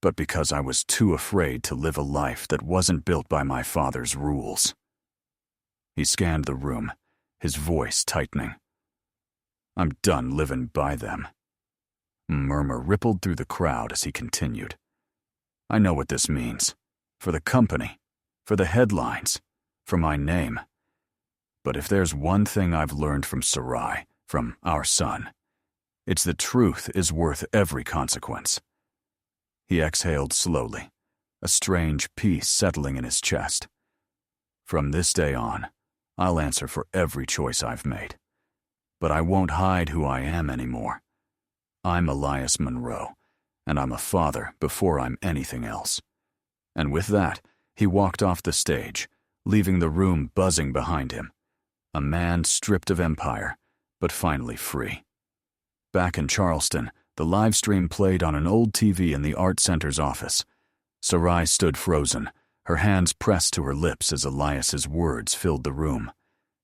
but because I was too afraid to live a life that wasn't built by my father's rules. He scanned the room, his voice tightening. I'm done living by them. A murmur rippled through the crowd as he continued. I know what this means. For the company, for the headlines, for my name. But if there's one thing I've learned from Sarai, from our son, it's that truth is worth every consequence. He exhaled slowly, a strange peace settling in his chest. From this day on, I'll answer for every choice I've made. But I won't hide who I am anymore. I'm Elias Monroe, and I'm a father before I'm anything else. And with that, he walked off the stage, leaving the room buzzing behind him. A man stripped of empire, but finally free. Back in Charleston, the live stream played on an old TV in the Art Center's office. Sarai stood frozen, her hands pressed to her lips as Elias's words filled the room.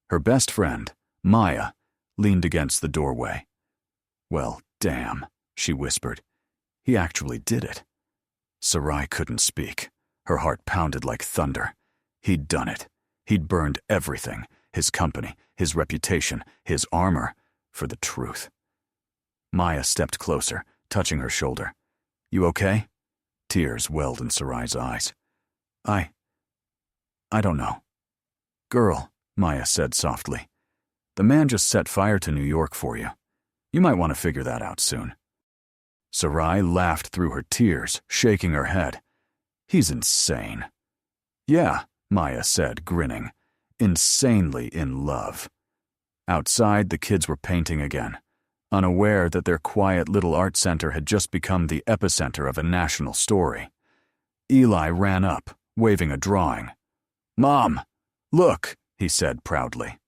Her best friend, Maya, leaned against the doorway. Well, damn, she whispered. He actually did it. Sarai couldn't speak. Her heart pounded like thunder. He'd done it. He'd burned everything, his company, his reputation, his armor, for the truth. Maya stepped closer, touching her shoulder. You okay? Tears welled in Sarai's eyes. I don't know. Girl, Maya said softly. The man just set fire to New York for you. You might want to figure that out soon. Sarai laughed through her tears, shaking her head. He's insane. Yeah, Maya said, grinning. Insanely in love. Outside, the kids were painting again, unaware that their quiet little art center had just become the epicenter of a national story. Eli ran up, waving a drawing. Mom, look, he said proudly.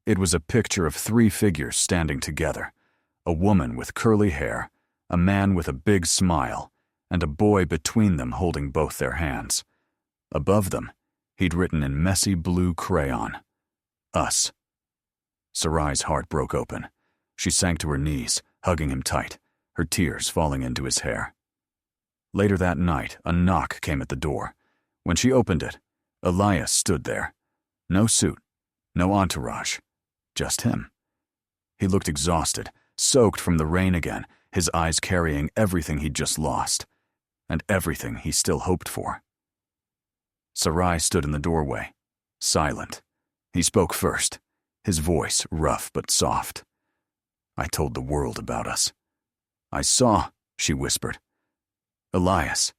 It was a picture of 3 figures standing together, a woman with curly hair, a man with a big smile, and a boy between them holding both their hands. Above them, he'd written in messy blue crayon, Us. Sarai's heart broke open. She sank to her knees, hugging him tight, her tears falling into his hair. Later that night, a knock came at the door. When she opened it, Elias stood there. No suit, no entourage, just him. He looked exhausted, soaked from the rain again, his eyes carrying everything he'd just lost, and everything he still hoped for. Sarai stood in the doorway, silent. He spoke first, his voice rough but soft. I told the world about us. I saw, she whispered. Elias,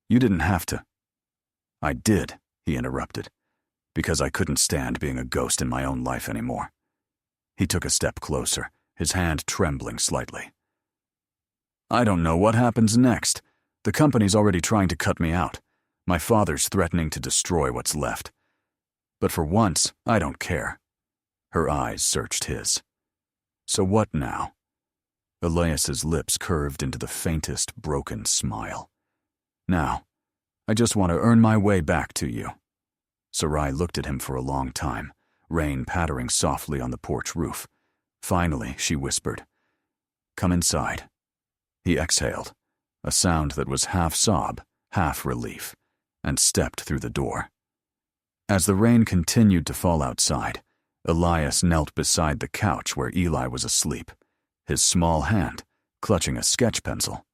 you didn't have to. I did, he interrupted, because I couldn't stand being a ghost in my own life anymore. He took a step closer, his hand trembling slightly. I don't know what happens next. The company's already trying to cut me out. My father's threatening to destroy what's left. But for once, I don't care. Her eyes searched his. So what now? Elias's lips curved into the faintest broken smile. Now, I just want to earn my way back to you. Sarai looked at him for a long time, rain pattering softly on the porch roof. Finally, she whispered, Come inside. He exhaled, a sound that was half sob, half relief, and stepped through the door. As the rain continued to fall outside, Elias knelt beside the couch where Eli was asleep, his small hand clutching a sketch pencil.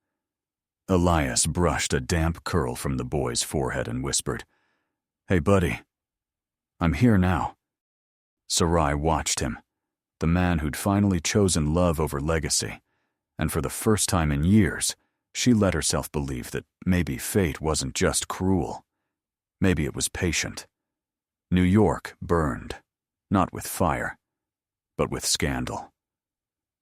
Elias brushed a damp curl from the boy's forehead and whispered, Hey, buddy. I'm here now. Sarai watched him, the man who'd finally chosen love over legacy, and for the first time in years, she let herself believe that maybe fate wasn't just cruel. Maybe it was patient. New York burned, not with fire, but with scandal.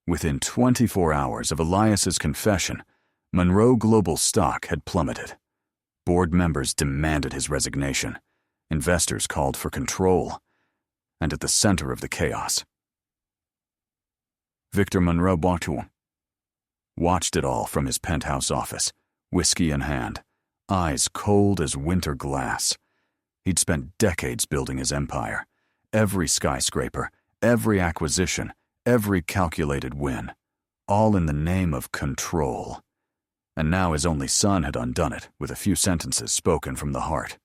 Within 24 hours of Elias's confession, Monroe Global stock had plummeted. Board members demanded his resignation. Investors called for control. And at the center of the chaos, Victor Monroe watched it all from his penthouse office, whiskey in hand, eyes cold as winter glass. He'd spent decades building his empire. Every skyscraper, every acquisition, every calculated win, all in the name of control. And now his only son had undone it with a few sentences spoken from the heart.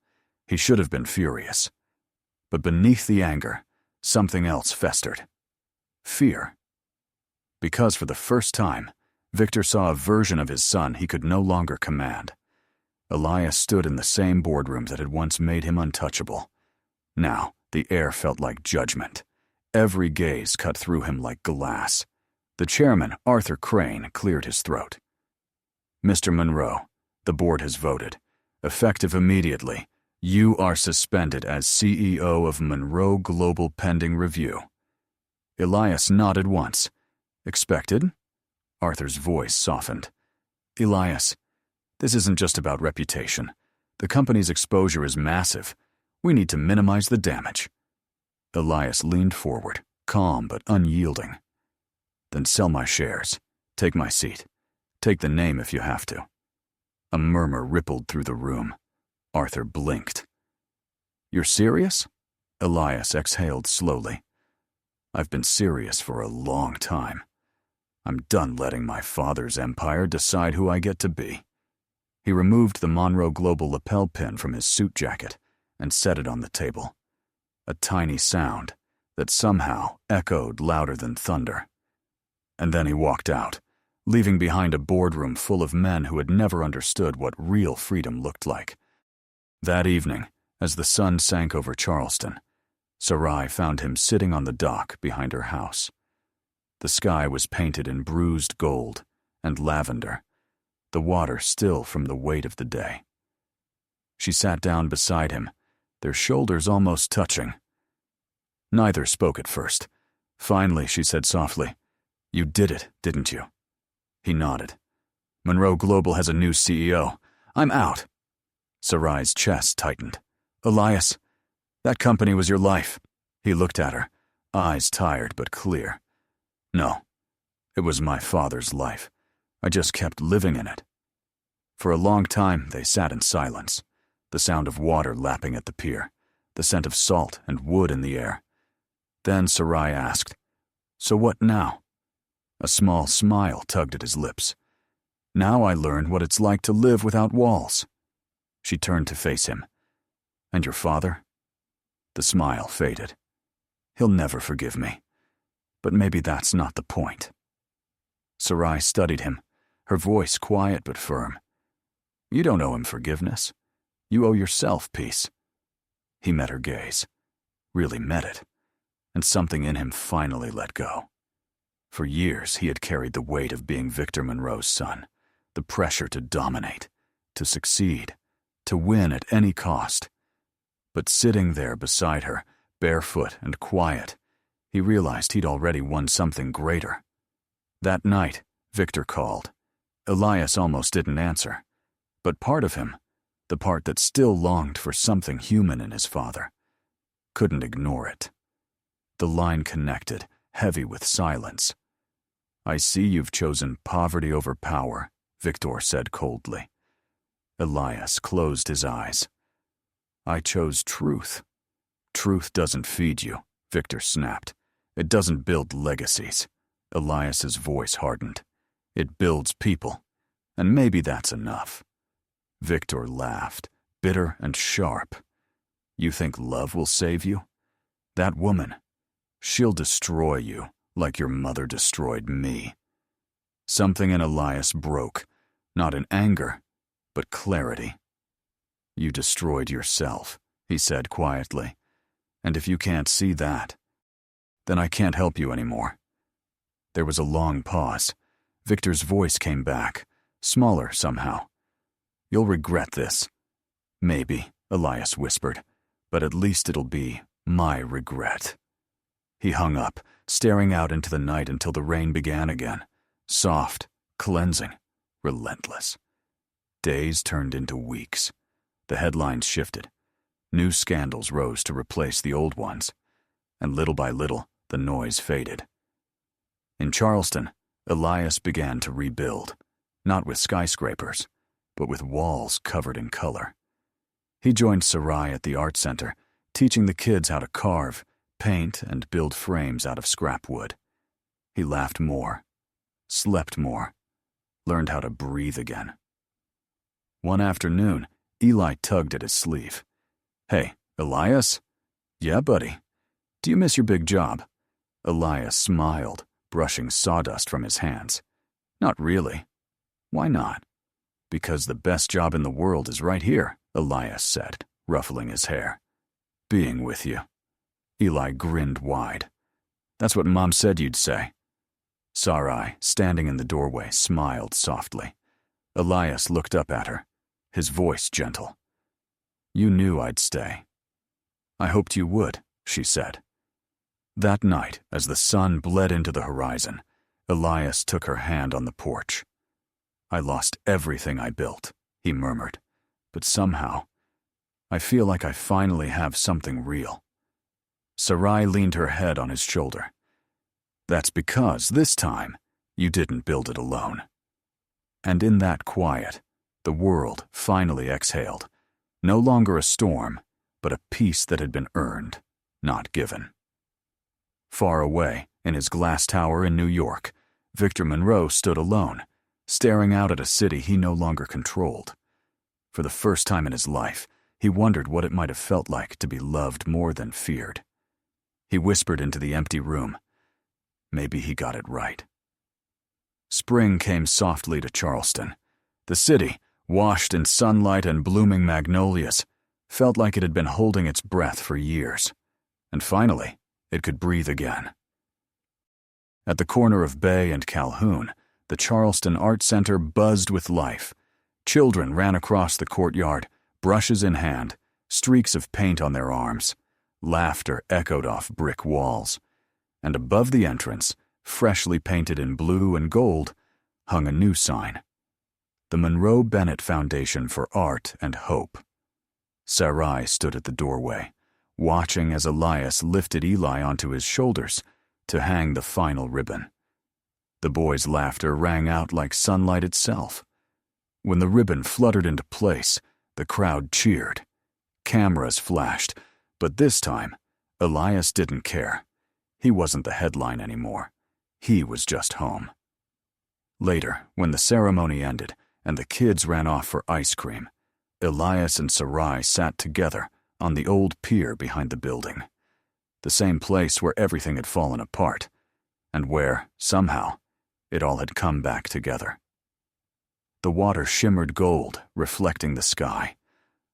He should have been furious. But beneath the anger, something else festered. Fear. Because for the first time, Victor saw a version of his son he could no longer command. Elias stood in the same boardroom that had once made him untouchable. Now, the air felt like judgment. Every gaze cut through him like glass. The chairman, Arthur Crane, cleared his throat. "Mr. Monroe, the board has voted. Effective immediately, you are suspended as CEO of Monroe Global pending review." Elias nodded once. "Expected?" Arthur's voice softened. "Elias, this isn't just about reputation. The company's exposure is massive. We need to minimize the damage." Elias leaned forward, calm but unyielding. "Then sell my shares. Take my seat. Take the name if you have to." A murmur rippled through the room. Arthur blinked. "You're serious?" Elias exhaled slowly. "I've been serious for a long time. I'm done letting my father's empire decide who I get to be." He removed the Monroe Global lapel pin from his suit jacket and set it on the table. A tiny sound that somehow echoed louder than thunder. And then he walked out, leaving behind a boardroom full of men who had never understood what real freedom looked like. That evening, as the sun sank over Charleston, Sarai found him sitting on the dock behind her house. The sky was painted in bruised gold and lavender, the water still from the weight of the day. She sat down beside him, their shoulders almost touching. Neither spoke at first. Finally, she said softly, "You did it, didn't you?" He nodded. "Monroe Global has a new CEO. I'm out." Sarai's chest tightened. "Elias, that company was your life." He looked at her, eyes tired but clear. "No, it was my father's life. I just kept living in it." For a long time, they sat in silence, the sound of water lapping at the pier, the scent of salt and wood in the air. Then Sarai asked, "So what now?" A small smile tugged at his lips. "Now I learn what it's like to live without walls." She turned to face him. "And your father?" The smile faded. "He'll never forgive me. But maybe that's not the point." Sarai studied him, her voice quiet but firm. "You don't owe him forgiveness. You owe yourself peace." He met her gaze, really met it, and something in him finally let go. For years he had carried the weight of being Victor Monroe's son, the pressure to dominate, to succeed, to win at any cost. But sitting there beside her, barefoot and quiet, he realized he'd already won something greater. That night, Victor called. Elias almost didn't answer. But part of him, the part that still longed for something human in his father, couldn't ignore it. The line connected, heavy with silence. "I see you've chosen poverty over power," Victor said coldly. Elias closed his eyes. "I chose truth." "Truth doesn't feed you," Victor snapped. "It doesn't build legacies." Elias's voice hardened. "It builds people. And maybe that's enough." Victor laughed, bitter and sharp. "You think love will save you? That woman, she'll destroy you like your mother destroyed me." Something in Elias broke, not in anger, but clarity. "You destroyed yourself," he said quietly. "And if you can't see that, then I can't help you anymore." There was a long pause. Victor's voice came back, smaller somehow. "You'll regret this." "Maybe," Elias whispered, "but at least it'll be my regret." He hung up, staring out into the night until the rain began again. Soft, cleansing, relentless. Days turned into weeks. The headlines shifted. New scandals rose to replace the old ones. And little by little, the noise faded. In Charleston, Elias began to rebuild, not with skyscrapers, but with walls covered in color. He joined Sarai at the art center, teaching the kids how to carve, paint, and build frames out of scrap wood. He laughed more, slept more, learned how to breathe again. One afternoon, Eli tugged at his sleeve. "Hey, Elias?" "Yeah, buddy. Do you miss your big job?" Elias smiled, brushing sawdust from his hands. "Not really." "Why not?" "Because the best job in the world is right here," Elias said, ruffling his hair. "Being with you." Eli grinned wide. "That's what Mom said you'd say." Sarai, standing in the doorway, smiled softly. Elias looked up at her, his voice gentle. "You knew I'd stay." "I hoped you would," she said. That night, as the sun bled into the horizon, Elias took her hand on the porch. "I lost everything I built," he murmured, "but somehow, I feel like I finally have something real." Sarai leaned her head on his shoulder. "That's because, this time, you didn't build it alone." And in that quiet, the world finally exhaled, no longer a storm, but a peace that had been earned, not given. Far away, in his glass tower in New York, Victor Monroe stood alone, staring out at a city he no longer controlled. For the first time in his life, he wondered what it might have felt like to be loved more than feared. He whispered into the empty room, maybe he got it right. Spring came softly to Charleston. The city, washed in sunlight and blooming magnolias, felt like it had been holding its breath for years. And finally, it could breathe again. At the corner of Bay and Calhoun, the Charleston Art Center buzzed with life. Children ran across the courtyard, brushes in hand, streaks of paint on their arms. Laughter echoed off brick walls. And above the entrance, freshly painted in blue and gold, hung a new sign: the Monroe Bennett Foundation for Art and Hope. Sarai stood at the doorway, watching as Elias lifted Eli onto his shoulders to hang the final ribbon. The boys' laughter rang out like sunlight itself. When the ribbon fluttered into place, the crowd cheered. Cameras flashed, but this time, Elias didn't care. He wasn't the headline anymore. He was just home. Later, when the ceremony ended and the kids ran off for ice cream, Elias and Sarai sat together on the old pier behind the building, the same place where everything had fallen apart, and where, somehow, it all had come back together. The water shimmered gold, reflecting the sky.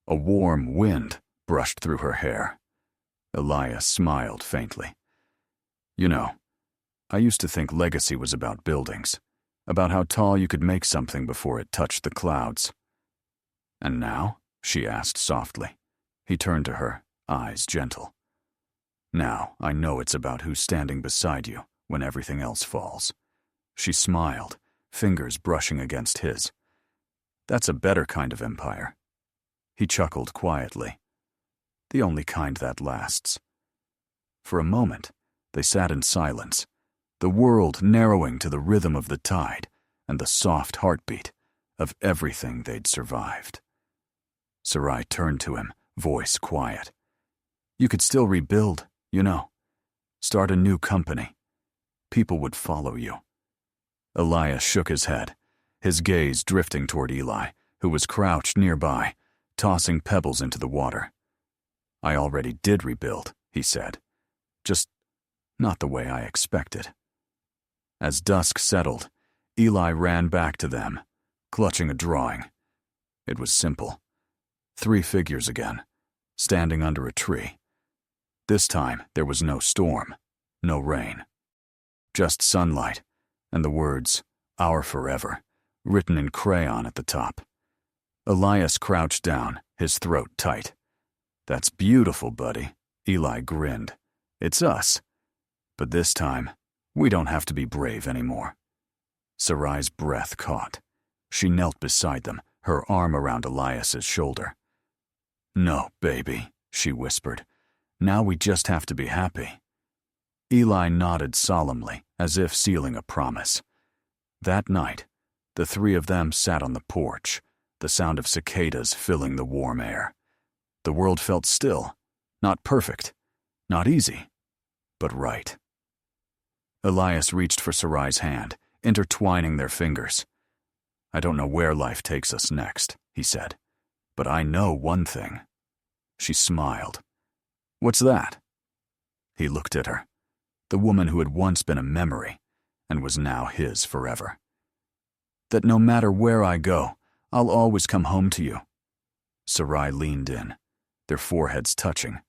A warm wind brushed through her hair. Elias smiled faintly. "You know, I used to think legacy was about buildings, about how tall you could make something before it touched the clouds." "And now?" she asked softly. He turned to her, eyes gentle. "Now I know it's about who's standing beside you when everything else falls." She smiled, fingers brushing against his. "That's a better kind of empire." He chuckled quietly. "The only kind that lasts." For a moment, they sat in silence, the world narrowing to the rhythm of the tide and the soft heartbeat of everything they'd survived. Sarai turned to him, voice quiet. "You could still rebuild, you know. Start a new company. People would follow you." Elias shook his head, his gaze drifting toward Eli, who was crouched nearby, tossing pebbles into the water. "I already did rebuild," he said. "Just not the way I expected." As dusk settled, Eli ran back to them, clutching a drawing. It was simple. 3 figures again, standing under a tree. This time there was no storm, no rain. Just sunlight, and the words, "Our Forever," written in crayon at the top. Elias crouched down, his throat tight. "That's beautiful, buddy," Eli grinned. "It's us. But this time, we don't have to be brave anymore." Sarai's breath caught. She knelt beside them, her arm around Elias's shoulder. "No, baby," she whispered. "Now we just have to be happy." Eli nodded solemnly, as if sealing a promise. That night, the 3 of them sat on the porch, the sound of cicadas filling the warm air. The world felt still, not perfect, not easy, but right. Elias reached for Sarai's hand, intertwining their fingers. "I don't know where life takes us next," he said, "but I know one thing." She smiled. "What's that?" He looked at her, the woman who had once been a memory and was now his forever. "That no matter where I go, I'll always come home to you." Sarai leaned in, their foreheads touching,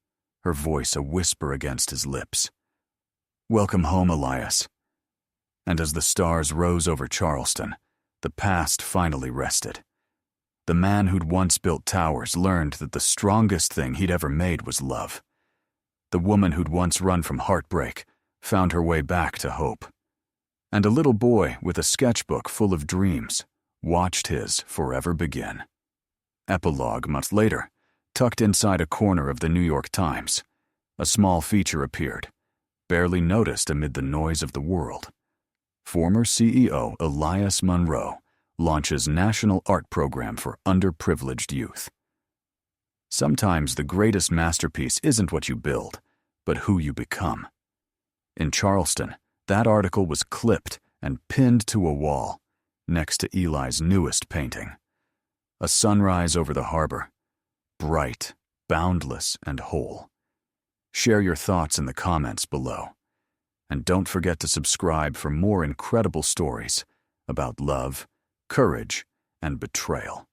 her voice a whisper against his lips. "Welcome home, Elias." And as the stars rose over Charleston, the past finally rested. The man who'd once built towers learned that the strongest thing he'd ever made was love. The woman who'd once run from heartbreak found her way back to hope. And a little boy with a sketchbook full of dreams watched his forever begin. Epilogue months later, tucked inside a corner of the New York Times, a small feature appeared, barely noticed amid the noise of the world. Former CEO Elias Monroe launches National Art Program for Underprivileged Youth. Sometimes the greatest masterpiece isn't what you build, but who you become. In Charleston, that article was clipped and pinned to a wall, next to Eli's newest painting. A sunrise over the harbor, bright, boundless, and whole. Share your thoughts in the comments below. And don't forget to subscribe for more incredible stories about love, courage, and betrayal.